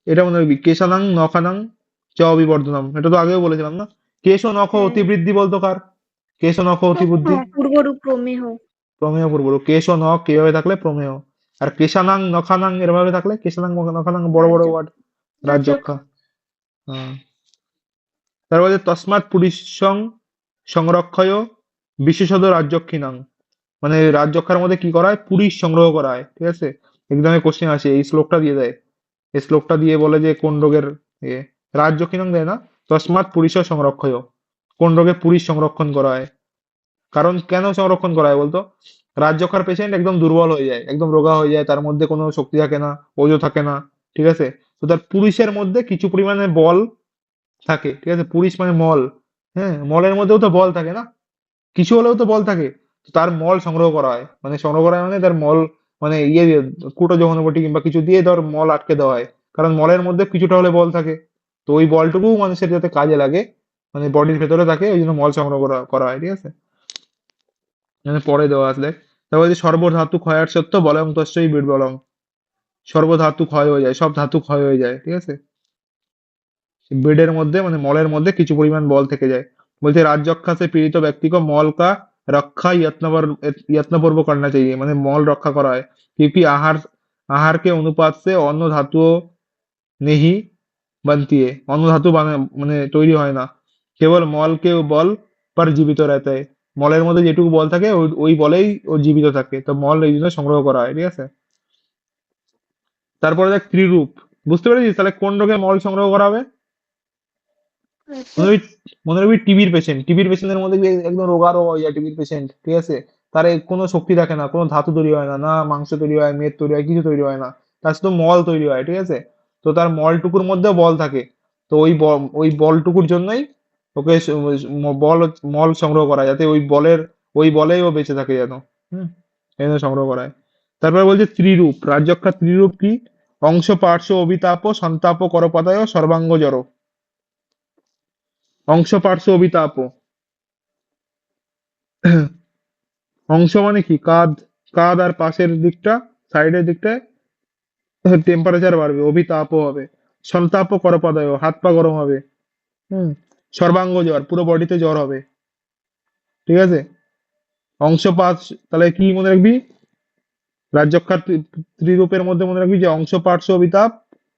এটা মনে রাখবি। কেশানাং নখানাং চ অবিবর্ধনম, এটা তো আগেও বলেছিলাম না। কেশ ও নখ হ্যাঁ, অতিবৃদ্ধি বলতো কার? কেশ ও নখ অতিবৃদ্ধি, পূর্বরূপ প্রমেহ। প্রমেয় পূর্বরূপ। কেশ ও নখ এইভাবে থাকলে প্রমেয়, আর কেশানাং নখানাং এরভাবে থাকলে, কেশানাং নখানাং বড় বড় ওয়ার্ড, রাজযক্ষা। হ্যাঁ। তারপরে তসমাৎ পুরীষং সংরক্ষয় বিশেষত রাজযক্ষিণাং, মানে রাজযক্ষার মধ্যে কি করা হয়? পুরীষ সংগ্রহ করা হয়, ঠিক আছে। এক্সামে কোশ্চেন আসে, এই শ্লোকটা দিয়ে দেয়, এই শ্লোকটা দিয়ে বলে যে কোন রোগের ইয়ে, রাজযক্ষিণাং দেয় না, তসমাৎ পুরীষ সংরক্ষয়, কোন রোগে পুরীষ সংরক্ষণ করা হয়। কারণ কেন সংরক্ষণ করা হয় বলতো? রাজযক্ষার পেশেন্ট একদম দুর্বল হয়ে যায়, একদম রোগা হয়ে যায়, তার মধ্যে কোনো শক্তি থাকে না, ওজো থাকে না, ঠিক আছে, তো তার পুরুষের মধ্যে কিছু পরিমাণে বল থাকে, ঠিক আছে, পুরুষ মানে মল, হ্যাঁ, মলের মধ্যেও তো বল থাকে না, কিছু হলেও তো বল থাকে, তো তার মল সংগ্রহ করা হয়, মানে সংগ্রহ করা হয় মানে তার মল, মানে ইয়ে দিয়ে, কুটো যৌনপটি কিংবা কিছু দিয়ে ধর মল আটকে দেওয়া হয়, কারণ মলের মধ্যে কিছুটা হলে বল থাকে, তো ওই বলটুকু মানুষের যাতে কাজে লাগে, মানে বডির ভেতরে থাকে, ওই জন্য মল সংগ্রহ করা করা হয়, ঠিক আছে। মানে পরে দেওয়া আসলে, তারপর যে সর্বধাতু ক্ষয়ার সত্য বলং তস্যই বীরবলং, সর্বধাতু ক্ষয় হয়ে যায়, সব ধাতু ক্ষয় হয়ে যায়, ঠিক আছে, বেডের মধ্যে মানে মলের মধ্যে কিছু পরিমাণ বল থেকে যায়। বলছে রাজযক্ষা से पीड़ित व्यक्ति को मल का रक्षा यत्नपूर्वक करना चाहिए, মানে মল রক্ষা করা হয়, क्योंकि आहार आहार के अनुपात से অন্য ধাতুও नहीं बनती है, অন্য ধাতু মানে তৈরি হয় না, কেবল মল के বল पर জীবিত रहता है, মলের মধ্যে যেটুকু বল থাকে ওই ওই বলেই ও জীবিত থাকে, তো মল এই জন্য সংগ্রহ করা হয়, ঠিক আছে। তারপরে দেখ ত্রিরূপ, বুঝতে পেরেছিস তাহলে কোন রোগে মল সংগ্রহ করা হবে? মনে রাখবি, মনে রাখবি টিবির পেশেন্ট, টিবির পেশেন্টের মধ্যে একদম রোগারো হয়ে যায় টিবির পেশেন্ট, ঠিক আছে, তার কোনো শক্তি থাকে না, কোনো ধাতু তৈরি হয় না, না মাংস তৈরি হয়, মেদ তৈরি হয়, কিছু তৈরি হয় না, তার শুধু মল তৈরি হয়, ঠিক আছে? তো তার মলটুকুর মধ্যেও বল থাকে। তো ওই বলটুকুর জন্যই ওকে মল সংগ্রহ করা যাতে ওই বলেই ও বেঁচে থাকে যেন। হুম, এই জন্য সংগ্রহ করা হয়। তারপরে বলছে ত্রিরূপ, রাজযক্ষার ত্রিরূপ কি? অংশ পার্শ্ব অবিতাপ সন্তাপ করপদায় সর্বাঙ্গ জড়। অংশ পার্শ্ব অবিতাপ, অংশ মানে কি? কাঁধ, কাঁধ আর পাশের দিকটা, সাইডের দিকটায় টেম্পারেচার বাড়বে, অবিতাপ হবে। সন্তাপ করপদায়, হাত পা গরম হবে। হুম, সর্বাঙ্গ জ্বর, পুরো বডিতে জ্বর হবে, ঠিক আছে? অংশপাত, তাহলে কি মনে রাখবি? রাজযক্ষার ত্রিরূপের মধ্যে মনে রাখবি যে অংশ পার্শ্ব অবিতাপ,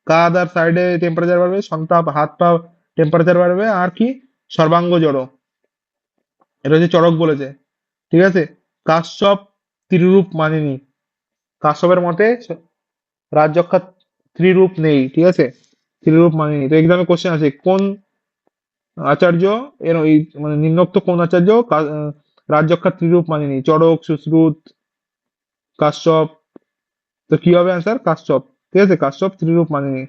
কাঁধ আর সাইডে টেম্পারেচার বাড়বে, সন্তাপ হাত পা টেম্পারেচার বাড়বে, আর কি? সর্বাঙ্গ জড়ো, এটা হচ্ছে চরক বলেছে, ঠিক আছে? কাশ্যপ ত্রিরূপ মানেনি, কাশ্যপের মতে রাজযক্ষার ত্রিরূপ নেই, ঠিক আছে? ত্রিরূপ মানেনি। তো এক্সামে কোশ্চেন আছে, কোন আচার্য এর ওই মানে নিম্নোক্ত কোন আচার্য রাজযক্ষার ত্রিরূপ মানেনি? চড়ক, সুশ্রুত, কাশ্যপ। তো কি হবে অ্যান্সার? কাশ্যপ, ঠিক আছে? কাশ্যপ ত্রিরূপ মানেনি।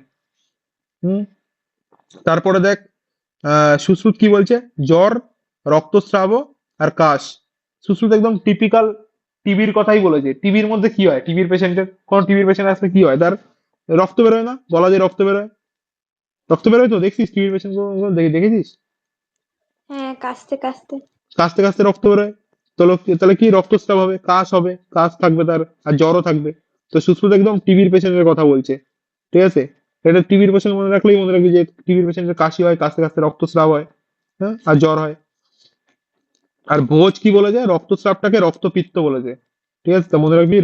হুম, তারপরে দেখ সুশ্রুত কি বলছে? জ্বর, রক্তস্রাব আর কাশ। সুশ্রুত একদম টিপিক্যাল টিবির কথাই বলেছে। টিবির মধ্যে কি হয়? টিবির পেশেন্ট আসলে কি হয়? তার রক্ত বেরোয় না? গলা দিয়ে রক্ত বেরোয়, রক্ত বেরোয় তো দেখছিস টিবির পেশেন্ট দেখেছিস? হ্যাঁ, কাশতে কাশতে। কাশতে কাশতে রক্ত বেরোয়। তাহলে কি? রক্তস্রাব হবে, কাশ হবে, কাশ থাকবে তার, আর জ্বরও থাকবে। তো সুশ্রুত একদম টিবির পেশেন্টের কথা বলছে, ঠিক আছে? এটা টিবির পেশেন্ট মনে রাখলেই মনে রাখবি যে টিবির পেশেন্টের কাশি হয়, কাশতে কাশতে রক্তস্রাব হয়, হ্যাঁ, আর জ্বর হয়। আর ভোজ কি বলেছে? রক্তস্রাবটাকে রক্তপিত্ত বলেছে, ঠিক আছে? তো মনে রাখবি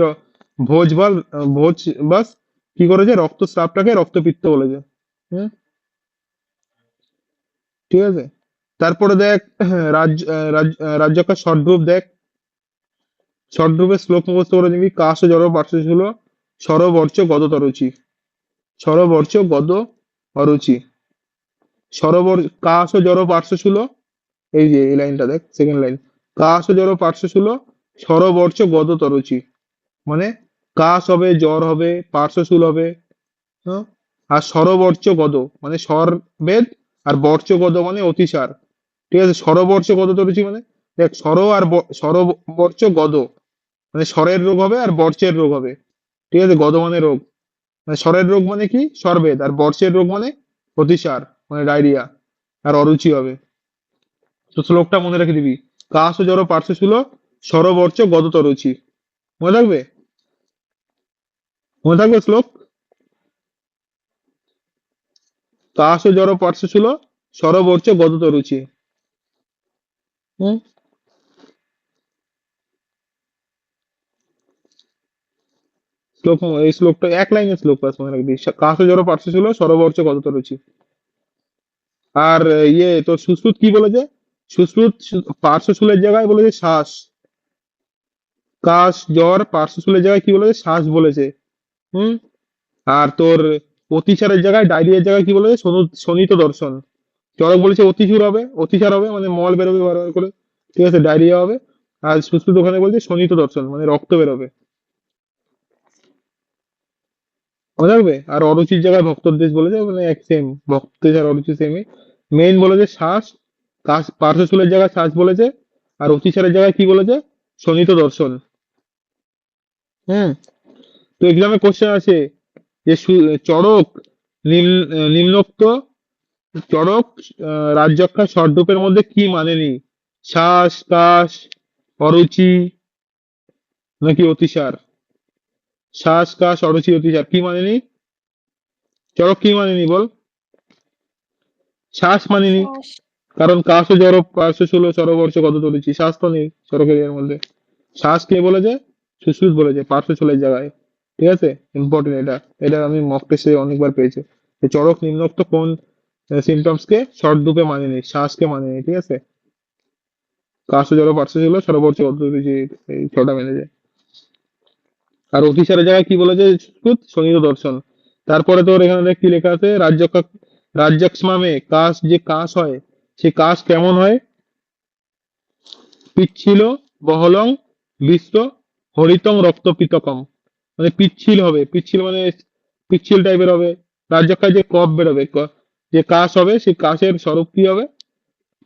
ভোজ বাস কি করেছে? রক্তস্রাবটাকে রক্তপিত্ত বলেছে। হুম, ঠিক আছে। তারপরে দেখ রাজ্যকার শর্ট গ্রুপ দেখ, শর্ট গ্রুপের শ্লোক মুখস্থ করে নিবি। কাশ জড় পার্শ্বশূল সরবর্চ গদ তরুচি, সরবর্চ গদ অরুচি। কাশ জড় পার্শ্বশূল, এই যে এই লাইনটা দেখ, সেকেন্ড লাইন। কাশ জড় পার্শ্বশূল সরবর্চ গদ তরুচি, মানে কাশ হবে, জ্বর হবে, পার্শ্বশূল হবে, হ্যাঁ? আর সরবর্চ গদ মানে স্বর বেদ, আর বর্চ গদ মানে অতিসার, ঠিক আছে? সরবর্চ গদ তরুচি মানে দেখ, সরবর্চ গদ মানে স্বরের রোগ হবে আর বর্চের রোগ হবে, ঠিক আছে? গদ মানে রোগ, মানে স্বরের রোগ মানে কি? স্বরভেদ। আর বর্ষের রোগ মানে অতিসার, মানে ডায়রিয়া, আর অরুচি হবে। তো শ্লোকটা মনে রেখে দিবি, কাশ জড় পার্শ্বশূল সরবর্চ গদতরুচি। মনে থাকবে? মনে থাকবে শ্লোক? কাশ জড় পার্শ্বশূল সরবর্চ গদতরুচি। হুম, শ্লোক, এই শ্লোকটা এক লাইনের শ্লোক, বাস মনে রাখবি, কাশ জড় পার্শ্বশূল সরবর্চ গদতরুচি। আর ইয়ে তোর সুশ্রুত কি বলেছে? সুশ্রুত পার্শ্বশূলের জায়গায় বলেছে শ্বাস, কাশ জ্বর পার্শ্বশূলের জায়গায় কি বলেছে? শ্বাস বলেছে। হুম, আর তোর অতিসারের জায়গায়, ডায়রিয়ার জায়গায় কি বলেছে? শোণিত দর্শন। চড়ক বলেছে অতিসার হবে মানে মল বেরোবে বারবার করে, ঠিক আছে? ডায়রিয়া হবে। আর সুশ্রুত ওখানে বলছে শোণিত দর্শন মানে রক্ত বেরোবে, মনে রাখবে। আর অরুচির জায়গায় ভক্তদেশ বলেছে, মানে এক সেম, ভক্তদেশ আর অরুচি সেমই। মেইন বলেছে শ্বাস, কাশ পার্শ্বশূলের জায়গায় শ্বাস বলেছে, আর অতিসারের জায়গায় কি বলেছে? শোণিত দর্শন। হুম, তো এক্সামে কোশ্চেন আছে যে চড়ক নিম্নোক্ত চড়ক রাজযক্ষা ষড়রূপের মধ্যে কি মানেনি? শ্বাস, কাশ, অরুচি নাকি অতিসার? শ্বাস, কাশ, অরুচি, অতিসার কি মানেনি? চড়ক কি মানেনি বল? শ্বাস মানেনি, শ্বাস। কারণ কাশ ও জড় পার্শ্বশূল সরবর্ষ কত তুলেছি, শ্বাস তো নেই চড়কের এর মধ্যে। শ্বাস কে বলেছে? সুশ্রুত বলেছে পার্শ্বশূলের জায়গায়, ঠিক আছে? ইম্পর্টেন্ট এটা, এটা আমি মক টেস্টে অনেকবার পেয়েছি। যে চড়ক নিম্নোক্ত কোন সিমটমস কে ষড়রূপে মানেনি? শ্বাসকে মানেনি, ঠিক আছে? কাশ ও জড় পার্শ্বশূল সরবর্ষ কত তুলেছি, এই ছটা মেনে যায়। আর অতিসারের জায়গায় কি বলেছে? সুশ্রুত শোণিত দর্শন। তারপরে তোর এখানে দেখ কি লেখা আছে, রাজ্যক্ষ্মামে কাশ, যে কাশ হয় সে কাশ কেমন হয়? পিচ্ছিল, বহলং, বিশ্ব হরিতং রক্তপিতকম, মানে পিচ্ছিল হবে, পিচ্ছিল মানে পিচ্ছিল টাইপের হবে। রাজ্যকায় যে কফ বেরোবে, যে কাশ হবে, সেই কাশের স্বরূপ কি হবে?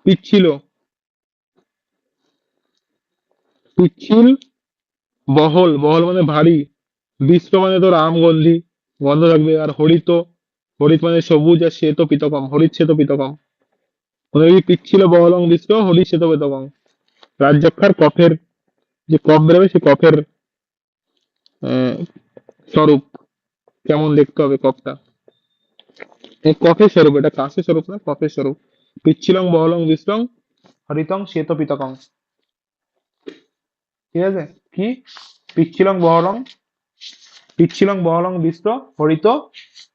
পিচ্ছিল, পিচ্ছিল, বহল, বহল মানে ভারী, বিশ্ব মানে তোর আমগন্ধি, গন্ধ থাকবে। আর হরিত, হরিত মানে সবুজ, আর শ্বেত পিতকম, হরিত শ্বেত পিতকম, মানে এই পিচ্ছিল বহলং বিশ্ব হরিত শ্বেত পিতকম। রাজ্যকার কফের, যে কফ বেরোবে সেই কফের আহ, স্বরূপ কেমন দেখতে হবে কফটা, এই কফের স্বরূপ, এটা কাশের স্বরূপ না, কফের স্বরূপ। পিচ্ছিলং বহলং বিশ্রং হরিতং শ্বেত পিতকং, ঠিক আছে? কি? পিচ্ছিলং বহলং, পিচ্ছিলং বহলং বিশ্র হরিত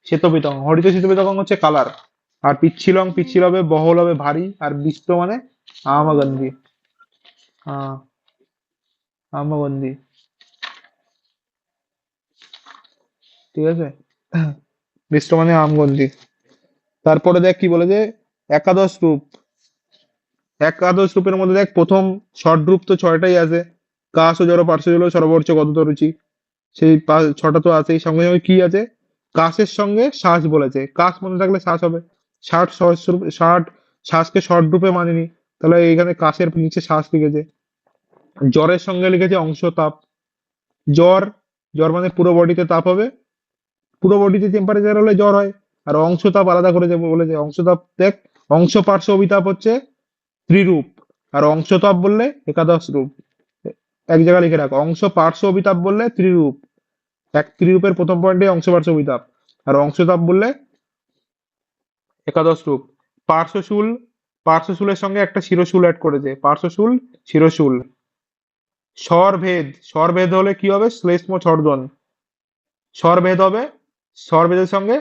শ্বেত পিতকং, হরিত শ্বেত পিতকং হচ্ছে কালার। আর পিচ্ছিলং, পিচ্ছিল হবে, বহল হবে ভারী, আর বিশ্র মানে আমগন্ধি, আহ আমগন্ধি, ঠিক আছে? বিশ্র মানে আমগন্ধি। তারপরে দেখ কি বলে যে একাদশ রূপ, একাদশ রূপের মধ্যে দেখ প্রথম ষট রূপ তো ছয়টাই আছে, কাশ ও জড় পার্শ্ব জল সর্বর্চ কত রুচি, সেই ছটা তো আছেই। সঙ্গে সঙ্গে কি আছে? কাশের সঙ্গে শ্বাস বলেছে, কাশ মনে থাকলে শ্বাস হবে। ষাট সহস্র, ষাট শ্বাসকে ষট রূপে মানিনি, তাহলে এখানে কাশের নিচে শ্বাস লিখেছে। জ্বরের সঙ্গে লিখেছে অংশতাপ, জ্বর, জ্বর মানে পুরো বডিতে তাপ হবে, পুরো বডিতে টেম্পারেচার হলে জ্বর হয়। আর অংশতাপ আলাদা করে যে বলেছে, অংশতাপ দেখ, অংশ পার্শ্ব অভিতাপ হচ্ছে ত্রিরূপ, আর অংশতাপ বললে একাদশ রূপ। এক জায়গায় লিখে রাখো, অংশ পার্শ্ব অভিতাপ বললে ত্রিরূপ, এক ত্রিরূপের প্রথম পয়েন্টে অংশ পার্শ্ব অভিতাপ, আর অংশতাপ বললে একাদশ রূপ। পার্শ্বশূল, পার্শ্বশূলের সঙ্গে একটা শিরশূল অ্যাড করেছে, পার্শ্বশূল শিরশূল। স্বরভেদ, স্বরভেদ হলে কি হবে? শ্লেষ্ম ছর্দন, স্বরভেদ হবে, স্বরভেদের সঙ্গে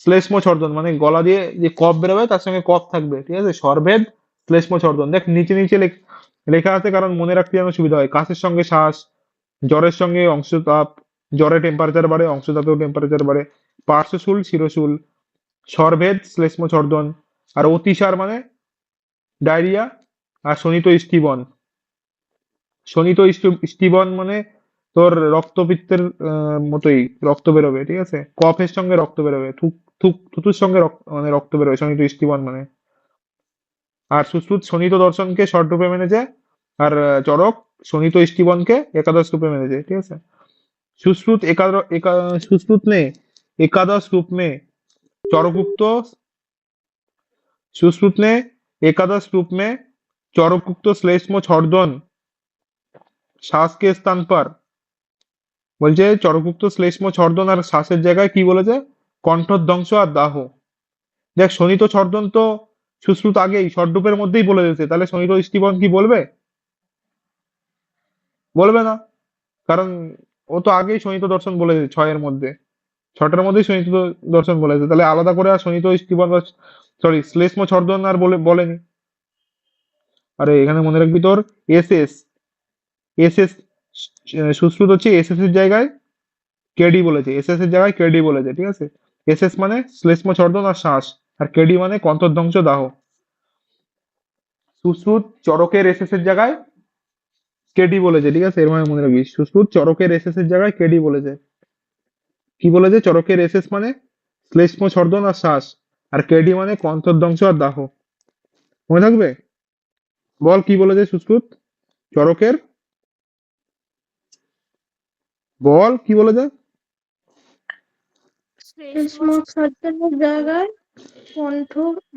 শ্লেষ্ম ছর্দন, মানে গলা দিয়ে যে কফ বেরোবে তার সঙ্গে কফ থাকবে, ঠিক আছে? স্বরভেদ শ্লেষ্ম ছর্দন, দেখ নিচে নিচে লেখা আছে, কারণ মনে রাখতে যেন সুবিধা হয়। কাশের সঙ্গে শ্বাস, জ্বরের সঙ্গে অংশতাপ, জ্বরে টেম্পারেচার বাড়ে, অংশতাপেও টেম্পারেচার বাড়ে। পার্শ্বশূল শিরশূল, স্বরভেদ শ্লেষ্ম ছর্দন, আর অতিসার মানে ডায়রিয়া, আর শোণিত স্টিবন, শোণিত স্টিবন মানে তোর রক্তপিত্তের মতোই রক্ত বেরোবে, ঠিক আছে? কফের সঙ্গে রক্ত বেরোবে, থুতুর সঙ্গে মানে রক্ত বেরোবে, শোণিত স্টিবন মানে। আর সুশ্রুত শোণিত দর্শনকে ষট রূপে মেনেছে, আর চরক শোণিত স্টিবনকে একাদশ রূপে মেনেছে, ঠিক আছে? सुश्रुत सुश्रुत ने एकादश रूप में चौरकुक्त, सुश्रुत ने एकादश रूप में चौरकुक्त श्लेष्म छर्दन শ্বাস के स्थान पर, বলছে চরকুক্ত শ্লেষ্ম ছর্দন আর শ্বাসের জায়গায় কি বলেছে? কণ্ঠধ্বংস আর দাহ। দেখ শোণিত ছর্দন তো সুশ্রুত আগেই ষডরূপের মধ্যেই বলে দিয়েছে, তাহলে শোণিত স্টিবন কি বলবে? বলবে না, কারণ ও তো আগেই শোণিত দর্শন বলে দিয়েছে ছয়ের মধ্যে, ছটার মধ্যেই শোণিত দর্শন বলেছে, তাহলে আলাদা করে আর শোণিত স্টিবন বা সরি শ্লেষ্ম ছর্দন আর বলেনি। আরে এখানে মনে রাখবি তোর S S, S S, Sushruta হচ্ছে এস এস এর জায়গায় কেডি বলেছে, এস এস এর জায়গায় কেডি বলেছে, ঠিক আছে? এস এস মানে শ্লেষ্ম ছর্দন আর শ্বাস, আর কেডি মানে কন্তধ্বংস দাহ। সুশ্রুত চরকের এস এস এর জায়গায় কেডি বলেছে, ঠিক আছে? এর মানে মনে রাখবি, সুশ্রুত চরকের এস এস এর জায়গায় কেডি বলেছে। কি বলেছে? চরকের এস এস মানে শ্লেষ্ম ছর্দন আর শ্বাস, আর কেডি মানে কন্তধ্বংস আর দাহ। মনে থাকবে? বল কি বলেছে সুশ্রুত চরকের, বল কি বলেছে? শ্লেষ্ম শ্লেষ্মছর্দনের জায়গায় কণ্ঠ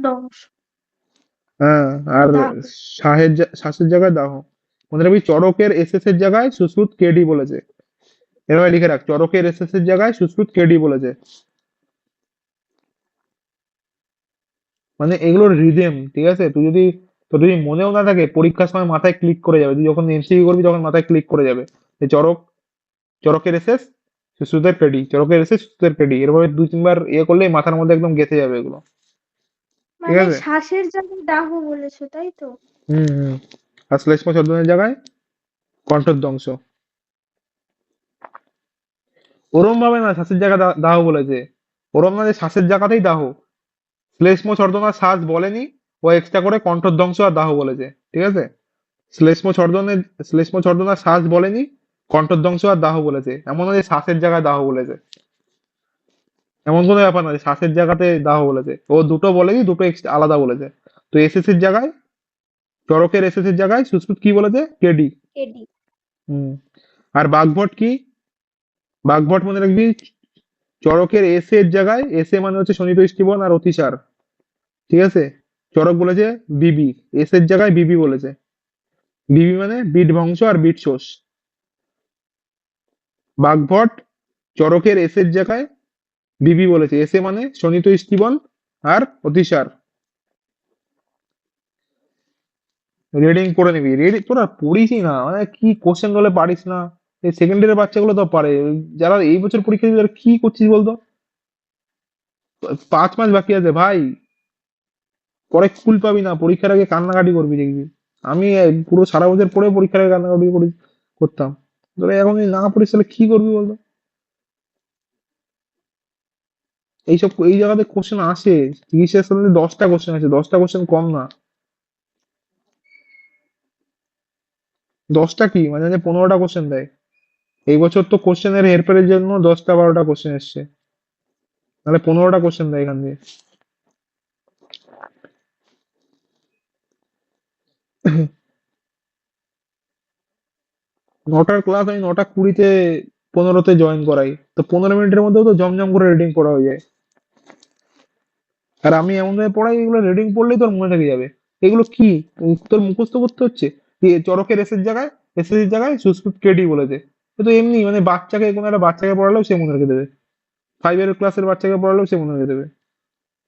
দংশ, হ্যাঁ, আর দাহ। শ্বাসের জায়গায় দাহ। মনে রাখবি চরকের এস এস এর জায়গায় সুশ্রুত কেডি বলেছে, এভাবে লিখে রাখ, চরকের এস এস এর জায়গায় সুশ্রুত কেডি বলেছে। মানে এগুলোর রিদেম, ঠিক আছে? তুই যদি, তোর যদি মনেও না থাকে, পরীক্ষার সময় মাথায় ক্লিক করে যাবে, তুই যখন এমসিকিউ করবি তখন মাথায় ক্লিক করে যাবে যে চরক, চরকের এসএস সুশ্রুতের কেডি, চরকের এসএস সুশ্রুতের কেডি, এরভাবে দুই তিনবার করলেই মাথার মধ্যে একদম গেঁথে যাবে এগুলো, ঠিক মানে আছে? শ্বাসের জায়গায় দাহ বলেছে, তাই তো? হুম। আর শ্লেষ্ম ছদ্মনের জায়গায় কণ্ঠধ্বংস, ওরম ভাবে না শ্বাসের জায়গা দাহ বলেছে, ওরম না যে শ্বাসের জায়গাতেই দাহ, শ্লেষ্ম ছর্দন আর শ্বাস বলেনি, ও এক্সট্রা করে কণ্ঠধ্বংস আর দাহ বলেছে, ঠিক আছে? শ্লেষ্ম ছর্দনা শ্বাস বলেনি, কণ্ঠধ্বংস আর দাহ বলেছে। এমন নয় যে শ্বাসের জায়গায় দাহ বলেছে, এমন কোনো ব্যাপার না যে শ্বাসের জায়গাতে দাহ বলেছে। ও দুটো বলেনি, দুটো আলাদা বলেছে। তো এসএসসির জায়গায়, চরকের এসএসসির জায়গায় সুশ্রুত কি বলেছে? কেডি। কেডি। হুম। আর বাগভট কি? বাগভট মনে রাখবি, চরকের এস এর জায়গায়, এস এ মানে হচ্ছে শোণিত স্টিবন আর অতিসার, ঠিক আছে? চরক বলেছে বিবি, এস এর জায়গায় বিবি বলেছে। বিবি মানে বিট ধ্বংস আর বিট শোষ। বাগভট চরকের এস এর জায়গায় বিবি বলেছে, এস এ মানে শোণিত স্টিবন আর অতিসার। রিডিং পড়ে নিবি, রিডিং তোরা পড়িসই না, মানে কি কোশ্চেন গুলো পারিস না। এই সেকেন্ড ইয়ারের বাচ্চাগুলো তো পারে, যারা এই বছর পরীক্ষা দিবে তারা কি করছিস বলতো? 5 মাস বাকি আছে ভাই, পরে কুল পাবি না, পরীক্ষার আগে কান্নাকাটি করবি দেখবি। আমি পুরো সারা বছর পরে পরীক্ষার আগে কান্নাকাটি করতাম। তোরা এখন যদি না পড়িস তাহলে কি করবি বলতো? এই জায়গাতে কোশ্চেন আসে, চিকিৎসা সালে 10টা কোশ্চেন আছে, 10টা কোশ্চেন কম না। 10টা কি মানে 15টা কোশ্চেন দেয়। এই বছর তো কোশ্চেনের হেরফেরের জন্য 10টা 12টা কোশ্চেন এসছে, তাহলে 15টা কোশ্চেন দেয় এখান দিয়ে। নটার ক্লাস আমি 9টা 20-তে 15তে জয়েন করাই, তো 15 মিনিটের মধ্যেও তো জমজম করে রিডিং পড়া হয়ে যায়। আর আমি এমন ভাবে পড়াই, এগুলো রিডিং পড়লেই তোর মনে থেকে যাবে। এগুলো কি তোর মুখস্থ করতে হচ্ছে? চরকের এসের জায়গায় সুস্মিত কেডি বলেছে। এ তো এমনি মানে বাচ্চাকে, কোনো একটা বাচ্চাকে পড়ালেও সে মনে রেখে দেবে, 5 এর ক্লাসের বাচ্চাকে পড়ালেও সে মনে রেখে দেবে।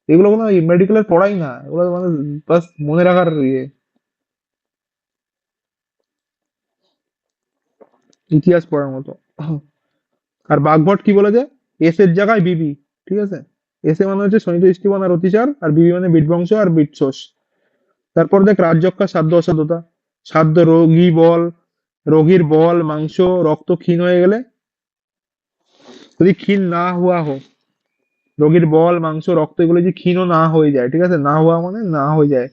এগুলো কোনো মেডিকেলের পড়াই না, এগুলো মানে বাস মনে রাখার ইয়ে, ইতিহাস পড়ার মতো। আর বাগভট কি বলেছে? এস এর জায়গায় বিবি, ঠিক আছে? এস এ মানে হচ্ছে শনিত স্টিবন আর অতিচার, আর বিবি মানে বিটবংশ আর বিটশোষ। তারপর দেখ রাজযক্ষা সাধ্য অসাধ্যতা। সাধ্য রোগীর বল মাংস রক্ত ক্ষীণ হয়ে গেলে, যদি ক্ষীণ না হুয়া হো, রোগীর বল মাংস রক্ত এগুলো যদি ক্ষীণ না হয়ে যায়, ঠিক আছে? না হওয়া মানে না হয়ে যায়,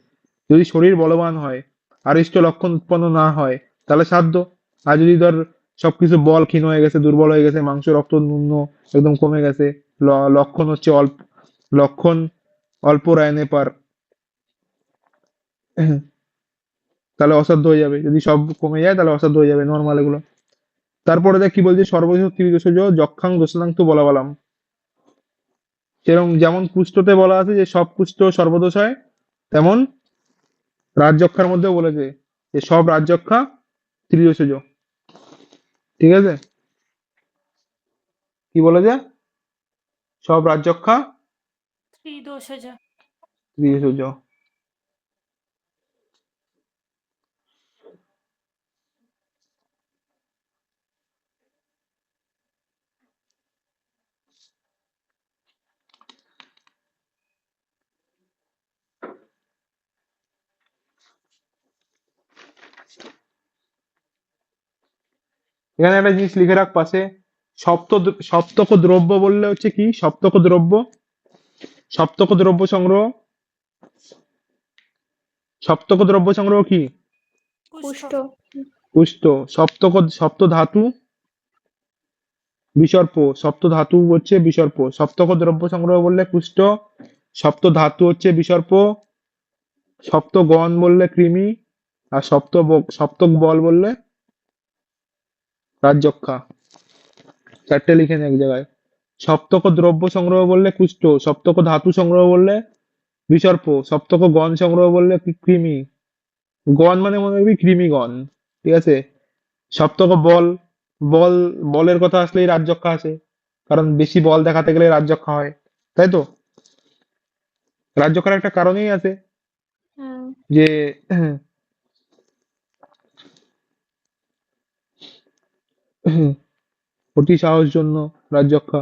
যদি শরীর বলবান হয়, আরিষ্ট লক্ষণ উৎপন্ন না হয়, তাহলে সাধ্য। আর যদি ধর সবকিছু বল ক্ষীণ হয়ে গেছে, দুর্বল হয়ে গেছে, মাংস রক্ত ন্যূন একদম কমে গেছে, লক্ষণ হচ্ছে লক্ষণ অল্প রায়নে পার, তাহলে অসাধ্য হয়ে যাবে। যদি সব কমে যায় তাহলে অসাধ্য হয়ে যাবে নর্মাল এগুলো। তারপরে দেখ কি বলছে, সর্বশেষ ত্রিদোষজ যক্ষাং দোষাং বলাবালাম। সেরকম যেমন কুষ্ঠতে বলা আছে যে সব কুষ্ঠ সর্বদোষ হয়, তেমন রাজযক্ষার মধ্যেও বলেছে যে সব রাজযক্ষা ত্রিদোষজ, ঠিক আছে? কি বলেছে? সব রাজযক্ষা ত্রিদোষজ। ত্রিদোষজ। এখানে একটা জিনিস লিখে রাখ পাশে, সপ্তক দ্রব্য বললে হচ্ছে কি? সপ্তক দ্রব্য সংগ্রহ, সপ্তক দ্রব্য সংগ্রহ কি? কুষ্ঠ। কুষ্ঠ। পুষ্ট। সপ্ত ধাতু বিসর্প, সপ্ত ধাতু হচ্ছে বিসর্প। সপ্তক দ্রব্য সংগ্রহ বললে কুষ্ঠ, সপ্ত ধাতু হচ্ছে বিসর্প, সপ্ত গণ বললে কৃমি, আর সপ্তক বল বললে রাজযক্ষা। 4টে লিখে নে এক জায়গায়। সপ্তক দ্রব্য সংগ্রহ বললে কুষ্ঠ, সপ্তক ধাতু সংগ্রহ বললে বিসর্প, সপ্তক গণ সংগ্রহ বললে কৃমি। গণ মানে মনে রাখবি কৃমিগণ, ঠিক আছে? সপ্তক বল বলের কথা আসলেই রাজযক্ষা আসে, কারণ বেশি বল দেখাতে গেলে রাজযক্ষা হয়, তাই তো? রাজযক্ষার একটা কারণেই আছে হ্যাঁ। যে অতি সাহস জন্য রাজযক্ষা।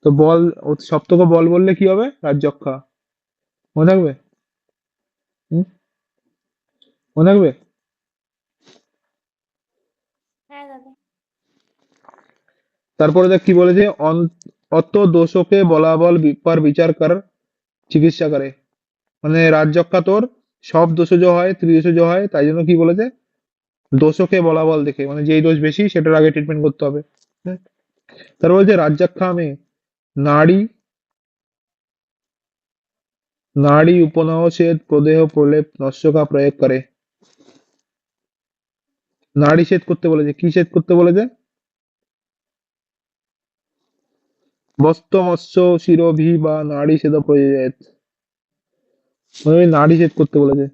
তো সপ্তক বল বললে কি হবে? রাজযক্ষা। মনে থাকবে? হুম, মনে থাকবে? হ্যাঁ দাদা। তারপরে দেখ কি বলেছে, অত দোষকে বলাবল পর বিচার কর চিকিৎসা করে। মানে রাজযক্ষা তোর সব দোষজ হয়, ত্রিদোষজ হয়, তাই জন্য কি বলেছে, দোষকে বলাবল দেখে, মানে যেই দোষ বেশি সেটার আগে ট্রিটমেন্ট করতে হবে। হ্যাঁ? তারপর বলছে রাজ্যাক্ষামে নাড়ি নাড়ি উপনয়ছেদ প্রদেহ প্রলেপ নস্যকা প্রয়োগ করে। নাড়ি ছেদ করতে বলেছে, কি ছেদ করতে বলেছে? বস্ত্র মৎস্য শিরোভি বা নাড়ি ছেদ প্রয়োজেত, মানে ওই নাড়ি ছেদ করতে বলেছে।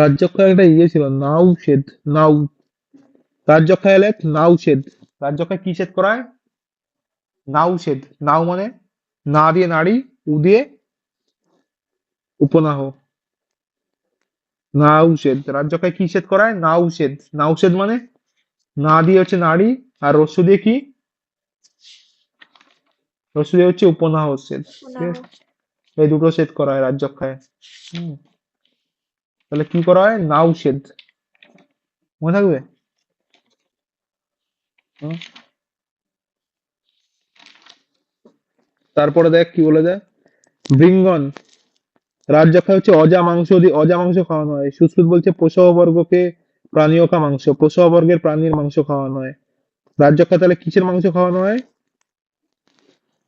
রাজ্যক্ষায় একটা ইয়ে ছিল, নাউ ছেদ, নাউ, রাজ্যক্ষায় এলে নাউ ছেদ, রাজ্যক্ষায় কি ছেদ করা হয়? নাউ ছেদ, নাউ মানে না দিয়ে নাড়ি, উ দিয়ে উপনাহ, নাউশেদ, রাজ্যকায় কি ছেদ করায়? নাউশেদ, নাউশেদ মানে না দিয়ে হচ্ছে নারী, আর রস্য দিয়ে কি? রস্য দিয়ে হচ্ছে উপনাহ ছেদ, ঠিক না, আছে? এই দুটো ছেদ করা হয় রাজ্যকায়। হুম, তাহলে কি করা হয়? নাউশেদ, মনে থাকবে? হুম। তারপরে দেখ কি বলে যায়, বৃঙ্গন, রাজ্যকায় হচ্ছে অজা মাংস দিয়ে, অজা মাংস খাওয়ানো হয়। সুশ্রুত বলছে প্রসহ বর্গকে প্রাণীয়কা মাংস, প্রসহ বর্গের প্রাণীর মাংস খাওয়ানো হয়। রাজ্যকায় তাহলে কিসের মাংস খাওয়ানো হয়?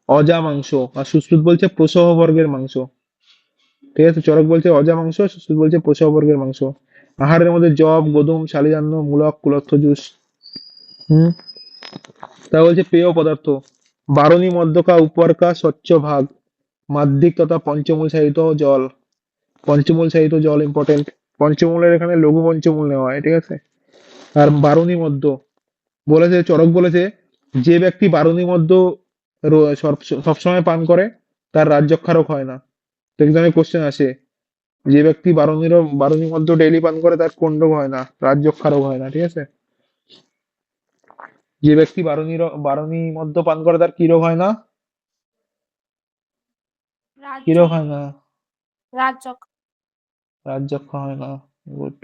অজা মাংস। আর সুশ্রুত বলছে প্রসহ বর্গের মাংস, ঠিক আছে? চরক বলছে অজা মাংস, সুশ্রুত বলছে প্রসহ বর্গের মাংস। আহারের মধ্যে জব, গদুম, শালিধান্য, মূলক, কুলত্থ জুস। হুম। তা বলছে পেয় পদার্থ, বারণী, মদ্যকা, উপরকা, স্বচ্ছ ভাগ, মাধ্যিক তথা পঞ্চমূল সাহিত জল। পঞ্চমূল সাহিত জল ইম্পর্টেন্ট। পঞ্চমূলের এখানে লঘু পঞ্চমূল নেওয়া হয়, ঠিক আছে? আর বারণী মদ্য বলেছে, চরক বলেছে যে ব্যক্তি বারণী মদ্য সবসময় পান করে তার রাজ্যক্ষারক হয় না। তো এক্সামে কোশ্চেন আসে, যে ব্যক্তি বারণী মদ্য ডেইলি পান করে তার কোন রোগ হয় না? রাজযক্ষা হয় না, ঠিক আছে? যে ব্যক্তি বারণী মদ্য পান করে তার কি রোগ হয় না? কি রোগ রাজযোগ, হয় না? রাজযোগ। রাজযক্ষা হয় না। গুড।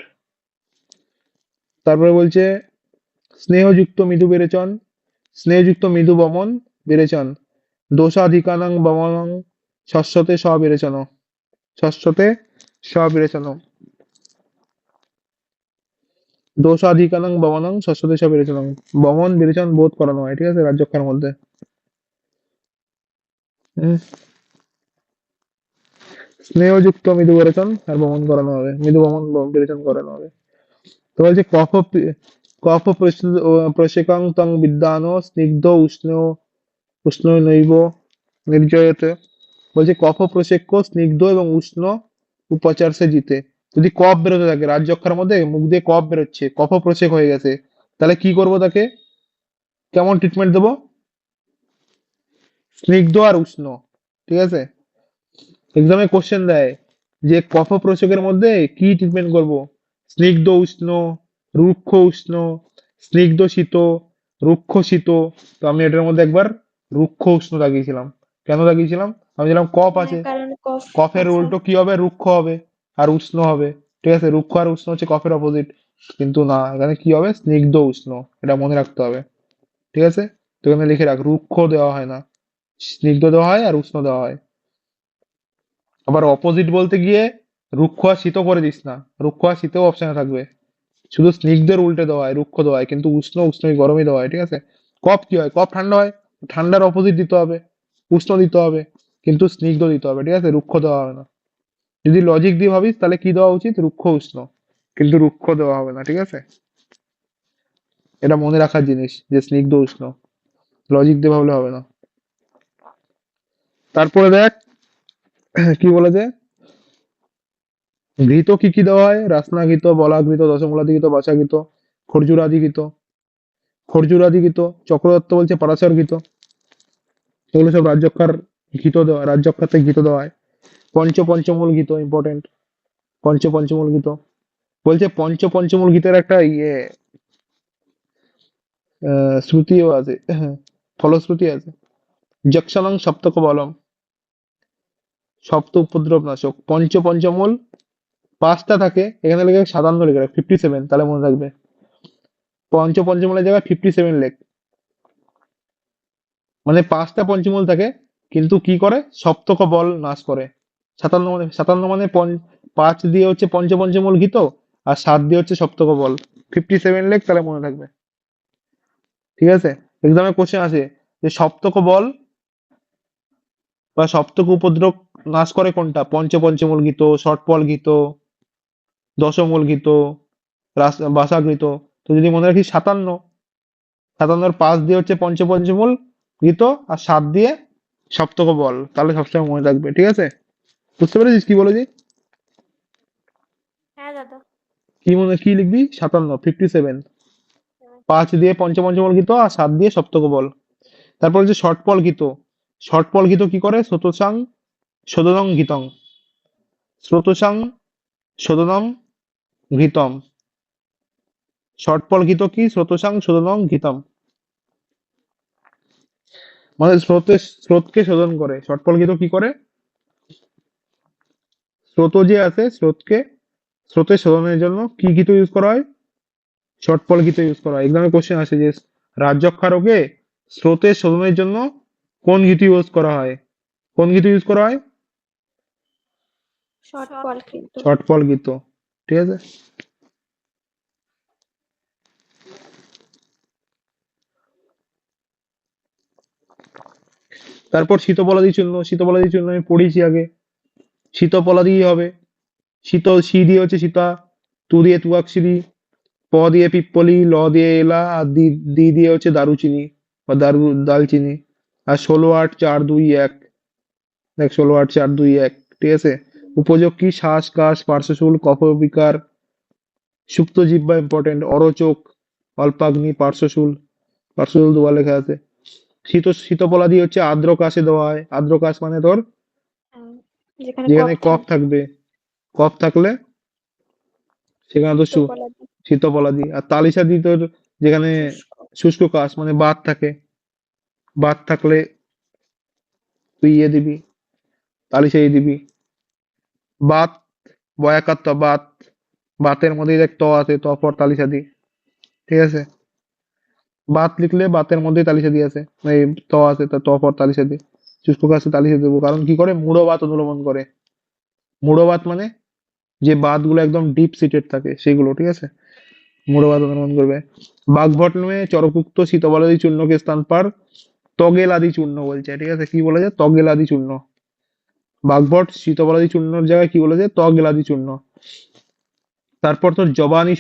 তারপরে বলছে স্নেহযুক্ত মৃদু বিরেচন, স্নেহযুক্ত মৃদু বমন বিরেচন, দোষাধিকানাং বমনং শস্যতে স্ববিরেচন, শস্যতে স্ববিরেচন, দোষাধিকানাং বমনং শস্যতে স্ববিরেচন, বমন বিরেচন বোধ করানো হয়, ঠিক আছে, রাজযক্ষার মধ্যে। হুম। স্নেহযুক্ত মৃদু বিরেচন আর বমন করানো হবে, মৃদু বমন বিরেচন করানো হবে। তো বলছে কফ প্রশিকাং তং বিদ্যান স্নিগ্ধ উষ্ণ উষ্ণ নৈব নির্জয়তে। বলছে কফ প্রশেক্য স্নিগ্ধ এবং উষ্ণ উপচার সে জিতে। যদি কফ বেরোতে থাকে রাজযক্ষার মধ্যে, মুখ দিয়ে কফ বেরোচ্ছে, কফ প্রশেক হয়ে গেছে, তাহলে কি করব তাকে? কেমন ট্রিটমেন্ট দেবো? স্নিগ্ধ আর উষ্ণ, ঠিক আছে? এক্সামে কোশ্চেন দেয় যে কফ প্রশেকের মধ্যে কি ট্রিটমেন্ট করব, স্নিগ্ধ উষ্ণ, রুক্ষ উষ্ণ, স্নিগ্ধ শীত, রুক্ষ শীত। তো আমি এটার মধ্যে একবার রুক্ষ উষ্ণ লাগিয়েছিলাম। কেন লাগিয়েছিলাম? আমি জানলাম কফ হ্যাঁ, আছে, কারণ কফ কফের আছে। উল্টো কি হবে? রুক্ষ হবে আর উষ্ণ হবে, ঠিক আছে? রুক্ষ আর উষ্ণ হচ্ছে কফের অপোজিট, কিন্তু না, এখানে কি হবে? স্নিগ্ধ উষ্ণ, এটা মনে রাখতে হবে, ঠিক আছে? তো এখানে লিখে রাখ, রুক্ষ দেওয়া হয় না, স্নিগ্ধ দেওয়া হয় আর উষ্ণ দেওয়া হয়। আবার অপোজিট বলতে গিয়ে রুক্ষ আর শীত করে দিস না, রুক্ষ আর শীতও অপশনে থাকবে, শুধু স্নিগ্ধের উল্টে দেওয়া হয়, রুক্ষ দেওয়া হয়, কিন্তু উষ্ণ উষ্ণই গরমই দেওয়া হয়, ঠিক আছে? কফ কি হয়? কফ ঠান্ডা হয়, ঠান্ডার অপোজিট দিতে হবে, উষ্ণ দিতে হবে, কিন্তু স্নিগ্ধ দিতে হবে, ঠিক আছে? রুক্ষ দেওয়া হবে না। যদি লজিক দিয়ে ভাবিস তাহলে কি দেওয়া উচিত? রুক্ষ উষ্ণ, কিন্তু রুক্ষ দেওয়া হবে না, ঠিক আছে? এটা মনে রাখার জিনিস যে স্নিগ্ধ উষ্ণ, লজিক দিয়ে ভাবলে হবে না। তারপরে দেখ কি বলেছে, ঘৃত কি কি দেওয়া হয়? রাসনাঘৃত, বলাঘৃত, দশমূলাধিঘৃত, বাছাঘৃত, খর্জুরাদিঘৃত, খর্জুরাদিঘৃত। চক্রদত্ত বলছে পারাশর ঘৃত। এগুলো সব রাজযক্ষার ঘৃত দেওয়া, রাজযক্ষাতে ঘৃত দেওয়া হয়। পঞ্চমূল ঘৃত ইম্পর্টেন্ট, পঞ্চমূল ঘৃত। বলছে পঞ্চমূল ঘৃতের একটা ইয়ে শ্রুতিও আছে, হ্যাঁ, ফলশ্রুতি আছে। যক্ষানং সপ্তক বলম, সপ্ত উপদ্রব নাশক। পঞ্চমূল পাঁচটা থাকে, এখানে লেখে 57 লিখে রাখ, 57, তাহলে মনে রাখবে। পঞ্চমূলের জায়গায় 57 লেখ, মানে পাঁচটা পঞ্চমূল থাকে, কিন্তু কি করে? সপ্তক বল নাশ করে। 57 মানে 5 দিয়ে হচ্ছে পঞ্চমূল ঘিত, আর 7 দিয়ে হচ্ছে সপ্তক বল। 57 লেখ, তাহলে মনে থাকবে। ঠিক আছে, এক্সামে কোশ্চেন আছে যে সপ্তক বল বা সপ্তক উপদ্রব নাশ করে কোনটা? পঞ্চমূল ঘিত, ষটপল ঘিত, দশমূল ঘিত, বাসাঘৃত। তো যদি মনে রাখিস 57, 57-র 5 দিয়ে হচ্ছে পঞ্চমূল ঘিত, আর 7 দিয়ে সপ্তক বল, তাহলে সবসময় মনে থাকবে। ঠিক আছে, বুঝতে পেরেছিস কি বলেছি? হ্যাঁ দাদা। কি লিখবি? 57, 57, 5 দিয়ে পঞ্চমূল ঘিত আর 7 দিয়ে সপ্তক বল। তারপর হচ্ছে ষটপল ঘিত। ষটপল ঘিত কি করে? স্রোতস্যাং শোধনং ঘিতং, স্রোতস্যাং শোধনম ঘৃতম। ষটপল ঘিত কি? স্রোতস্যাং শোধনং ঘৃতম, মানে স্রোতকে শোধন করে। ষটপল ঘিত কি করে? স্রোত যে আছে, স্রোতের শোধনের জন্য কি ঘিত ইউজ করা হয়? ষটপল ঘিত ইউজ করা হয়। এক্সামে কোশ্চেন আসে যে রাজযক্ষা রোগে স্রোতের শোধনের জন্য কোন ঘিত ইউজ করা হয়? কোন ঘিত ইউজ করা হয়? ষটপল কিন্তু। ষটপল ঘিত। ঠিক আছে, তারপর শীতপলাদি চূর্ণ। শীতপলাদি চূর্ণ আমি পড়েছি আগে। শীতপলাদি হবে। শি দিয়ে হচ্ছে সীতা, তু দিয়ে তুয়াক্ষরী, প দিয়ে পিপ্পলি, ল দিয়ে এলা, আর দি দিয়ে হচ্ছে দারুচিনি বা দালচিনি। আর 16, 8, 4, 2, 1। দেখ, 16, 8, 4, 2, 1। ঠিক আছে, উপযোগ কি? শ্বাস, কাশ, পার্শ্বশুল, কফ বিকার, সুপ্ত জিহ্বা ইম্পর্টেন্ট, অরচোক, অল্পাগ্নি, পার্শ্বশুল দুবার লেখা আছে। শীতপলা দিয়ে হচ্ছে আর্দ্র কাশে দেওয়া হয়। আর্দ্র কাশ মানে তোর হ্যাঁ, যেখানে যেখানে কফ থাকে। থাকবে, কফ থাকলে সেখানে তো শীতপলা দি, শীতপলা দি। আর তালিশা দি তোর যেখানে শুষ্ক। শুষ্ক কাশ মানে বাত থাকে, বাত থাকলে তুই দিবি, তালিশাই দিবি। বাত, বয়াকার ত, বাত, বাতের মধ্যে দেখ ত আছে, ত পর তালিশা দি। ঠিক আছে, বাত লিখলে বাতের মধ্যে তালিশা দি আছে, এই ত আছে, তা ত পর তালিশা দি। শুষ্ক কাশে তালিশা দেবো, কারণ কি করে? মূঢ়বাত অনুলোমন করে। মূঢ়বাত মানে যে বাতগুলো একদম ডিপ সিটেড থাকে সেগুলো। ঠিক আছে, মূঢ়বাত অনুলোমন করবে। বাগভট में চরকুক্ত শীতবলাদি চূর্ণকে স্থান পার তগেলাদি চূর্ণ বলছে। ঠিক আছে, কি বলেছে? তগেলাদি চূর্ণ। বাগভট শীতবলাদি চূর্ণর জায়গায় কি বলেছে? তগেলাদি চূর্ণ। তারপর তোর জবানি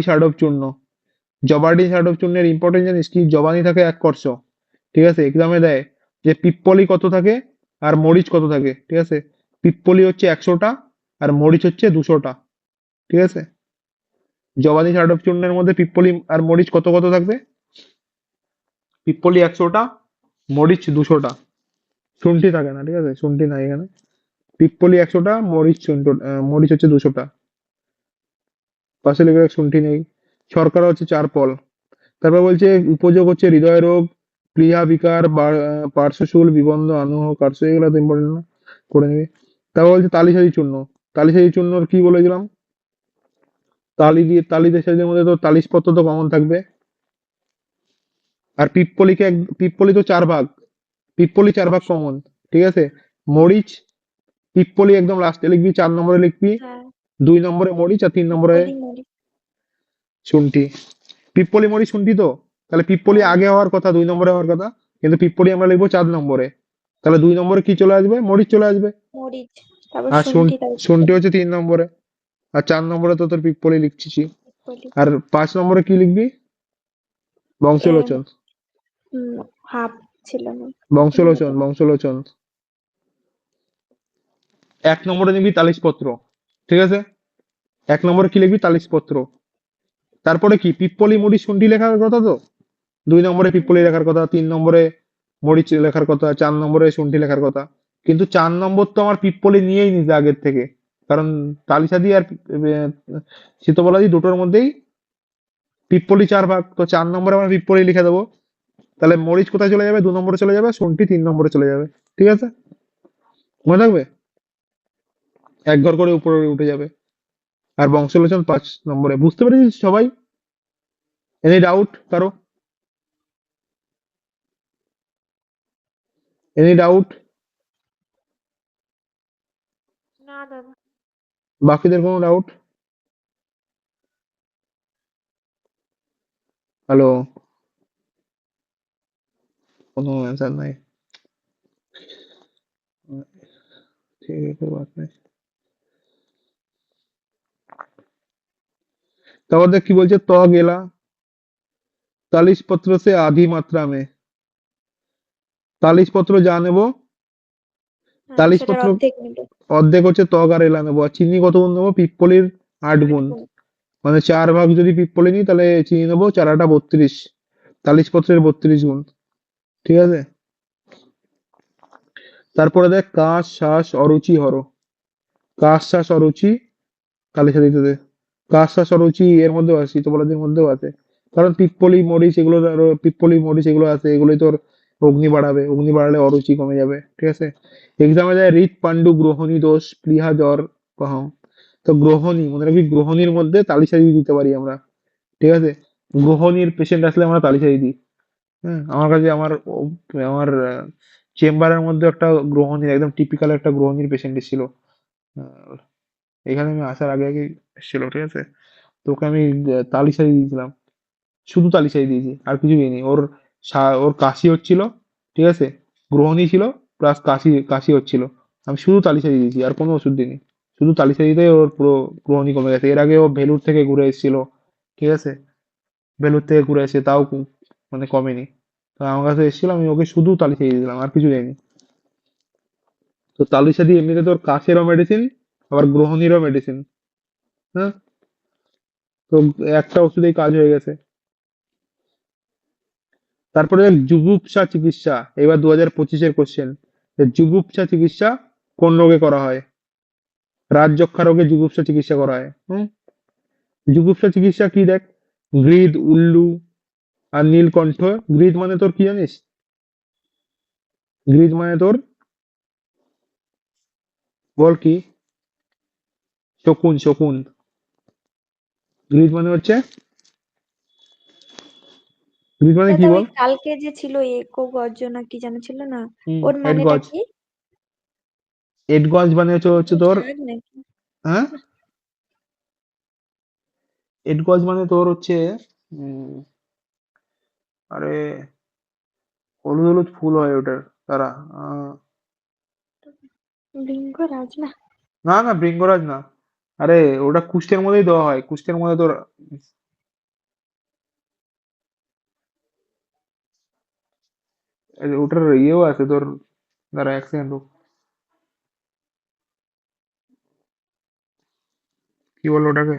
ষাডব চূর্ণ। জবানি ষাডব চূর্ণের ইম্পর্টেন্ট জানিস কি? জবানি থাকে 1 কর্ষ। ঠিক আছে, এক্সামে দেয় যে পিপ্পলি কত থাকে আর মরিচ কত থাকে। ঠিক আছে, পিপ্পলি হচ্ছে 100টা আর মরিচ হচ্ছে 200টা। ঠিক আছে, জবানি ষাডব চূর্ণের মধ্যে পিপ্পলি আর মরিচ কত কত থাকবে? পিপ্পলি 100টা, মরিচ 200টা। শুন্ঠি থাকে না। ঠিক আছে, শুন্ঠি নাই এখানে। পিপ্পলি 100টা, মরিচ হচ্ছে 200টা। পাশে লিখে রাখ, শুন্ঠি নেই। শর্করা হচ্ছে 4 পল। তারপর বলছে উপযোগ হচ্ছে হৃদয় রোগ, প্লীহা বিকার, পার্শ্বশুল, বিবন্ধ, আনুহ, কার্শ। এগুলো তো ইম্পর্টেন্ট না, করে নিবি। তারপর বলছে তালিশাদি চূর্ণ। তালিশাদি চূর্ণর কি বলেছিলাম? তালি দেশাদির মধ্যে তো তালিশপত্র তো কমন থাকবে। আর পিপ্পলি তো 4 ভাগ, পিপ্পলি 4 ভাগ কমন। ঠিক আছে, মরিচ, পিপ্পলি একদম লাস্টে লিখবি, 4 নম্বরে লিখবি, হ্যাঁ, 2 নম্বরে মরিচ, আর 3 নম্বরে পিপ্পলি মরিচ। শুন্ঠি। পিপ্পলি মরিচ শুন্ঠি তো, তাহলে পিপ্পলি হ্যাঁ, আগে হওয়ার কথা, 2 নম্বরে হওয়ার কথা, কিন্তু পিপ্পলি আমরা লিখবো 4 নম্বরে। তাহলে 2 নম্বরে কি চলে আসবে? মরিচ চলে আসবে। মরিচ, তারপর আর শুন্ঠি, তারপর শুন্ঠি পিপ্পলি। হচ্ছে 3 নম্বরে। আর 4 নম্বরে তো তোর পিপ্পলি লিখছিস। পিপ্পলি। আর 5 নম্বরে কি লিখবি? এম, বংশলোচন। হাফ ছিল না। বংশলোচন। 1 নম্বরে নিবি তালিশপত্র। ঠিক আছে, 1 নম্বরে কি লিখবি? তালিশপত্র। তারপরে কি? পিপ্পলি, মরিচ, শুন্ঠি লেখার কথা তো। 2 নম্বরে পিপ্পলি লেখার কথা, 3 নম্বরে মরিচ লেখার কথা, 4 নম্বরে শুন্ঠি লেখার কথা। কিন্তু 4 নম্বর তো আমার পিপ্পলি নিয়েই নিছে আগের থেকে, কারণ তালিশাদি আর শীতবলাদি দুটোর মধ্যেই পিপ্পলি 4 ভাগ, তো 4 নম্বরে আমরা পিপ্পলি লিখে দেবো। তাহলে মরিচ কোথায় চলে যাবে? 2 নম্বরে চলে যাবে, শুন্ঠি 3 নম্বরে চলে যাবে। ঠিক আছে, মনে থাকবে? এক ঘর করে উপরে উঠে যাবে। আর বংশলোচন 5 নম্বরে। বুঝতে পেরেছিস সবাই? এনি ডাউট কারো? Any doubt? না দাদা। বাকিদের কোনো ডাউট? হ্যালো, কোনো অ্যান্সার নাই। ঠিক আছে, বাত নেই। তারপর দেখ কি বলছে, ত গেলা 40 পত্র সে আধি মাত্রা মে। 40 পত্র যা নেব, হ্যাঁ 40 সেটার পত্র অর্ধেক নেবে। অর্ধেক হচ্ছে তক আর এলা নেবো। আর চিনি কত গুণ নেবো? পিপ্পলির 8 গুণ। গুণ। মানে 4 ভাগ যদি পিপ্পলি নিই তাহলে চিনি নেবো 4 8 32। 40 পত্রের 32 গুণ। ঠিক আছে? তারপরে দেখ কাশ, শ্বাস, অরুচি, হর। কাশ, শ্বাস, অরুচি কালিসা দিতে দে। কাশ, শ্বাস, অরুচি এর মধ্যেও আছে, শীতবলাদের মধ্যেও আছে। কারণ পিপ্পলি, মরিচ এগুলো আরো পিপ্পলি, মরিচ এগুলো আছে, এগুলোই তোর অগ্নি বাড়াবে। অগ্নি বাড়ালে অরুচি কমে যাবে। ঠিক আছে? এক্সামে যায় হৃৎ পাণ্ডু গ্রহণী দোষ প্লীহা জ্বর কহম। তো গ্রহণী মনে রাখবি, গ্রহণীর মধ্যে তালিশারি দিতে পারি আমরা। ঠিক আছে? গ্রহণীর পেশেন্ট আসলে আমরা তালিশারি দিই। হ্যাঁ, আমার কাছে আমার চেম্বারের মধ্যে একটা গ্রহণীর, একদম টিপিক্যাল একটা গ্রহণীর পেশেন্ট ছিল। এখানে আমি আসার আগে আগে এসেছিল। ঠিক আছে? তো ওকে আমি তালিশারি দিয়েছিলাম। শুধু তালিশারি দিয়েছি, আর কিছু দিইনি। ওর কাশি হচ্ছিল। ঠিক আছে? গ্রহণী ছিল, প্লাস কাশি কাশি হচ্ছিল। আমি শুধু তালিশারি দিয়েছি, আর কোনো ওষুধ দিইনি। শুধু তালিশারিতেই ওর পুরো গ্রহণী কমে গেছে। এর আগে ও ভেলুর থেকে ঘুরে এসেছিল। ঠিক আছে? ভেলুর থেকে ঘুরে এসে তাও মানে কমেনি। তো আমার কাছে এসেছিল, আমি ওকে শুধু তালিশারি দিয়েছিলাম, আর কিছু দেয়নি। তো তালিশারি এমনিতে তোর কাশেরও মেডিসিন, আবার গ্রহণীরও মেডিসিন। হ্যাঁ, তো একটা ওষুধেই কাজ হয়ে গেছে। তারপরে জুগুপ্সা চিকিৎসা, এবার 2025-এর কোশ্চেন। জুগুপ্সা চিকিৎসা কোন রোগে করা হয়? রাজযক্ষা রোগে জুগুপ্সা চিকিৎসা করা হয়। জুগুপ্সা চিকিৎসা কি দেখ, গ্রিদ, উল্লু আর নীলকণ্ঠ। গ্রিদ মানে তোর কি জানিস? গ্রিদ মানে তোর, বল কি? শকুন, শকুন। গ্রিদ মানে হচ্ছে, গ্রিদ মানে কি দাদা ওই বল? কালকে যে ছিল একো গর্জনা কি যেন ছিল না, হুম, ওর মানেটা এডগজ। কি? এডগজ মানে হচ্ছে ও তোর, শাক নাকি? হ্যাঁ, এডগজ মানে তোর হচ্ছে, উম, আরে হলুদ হলুদ ফুল হয় ওটার। তারা লিঙ্গরাজ না? না না, বৃঙ্গরাজ না। আরে ওটা কুষ্ঠের মধ্যেই দেওয়া হয়, কুষ্ঠের মধ্যে তোর। ওটার ইয়েও আছে তোর। দাঁড়া এক সেকেন্ড, কি বললো ওটাকে?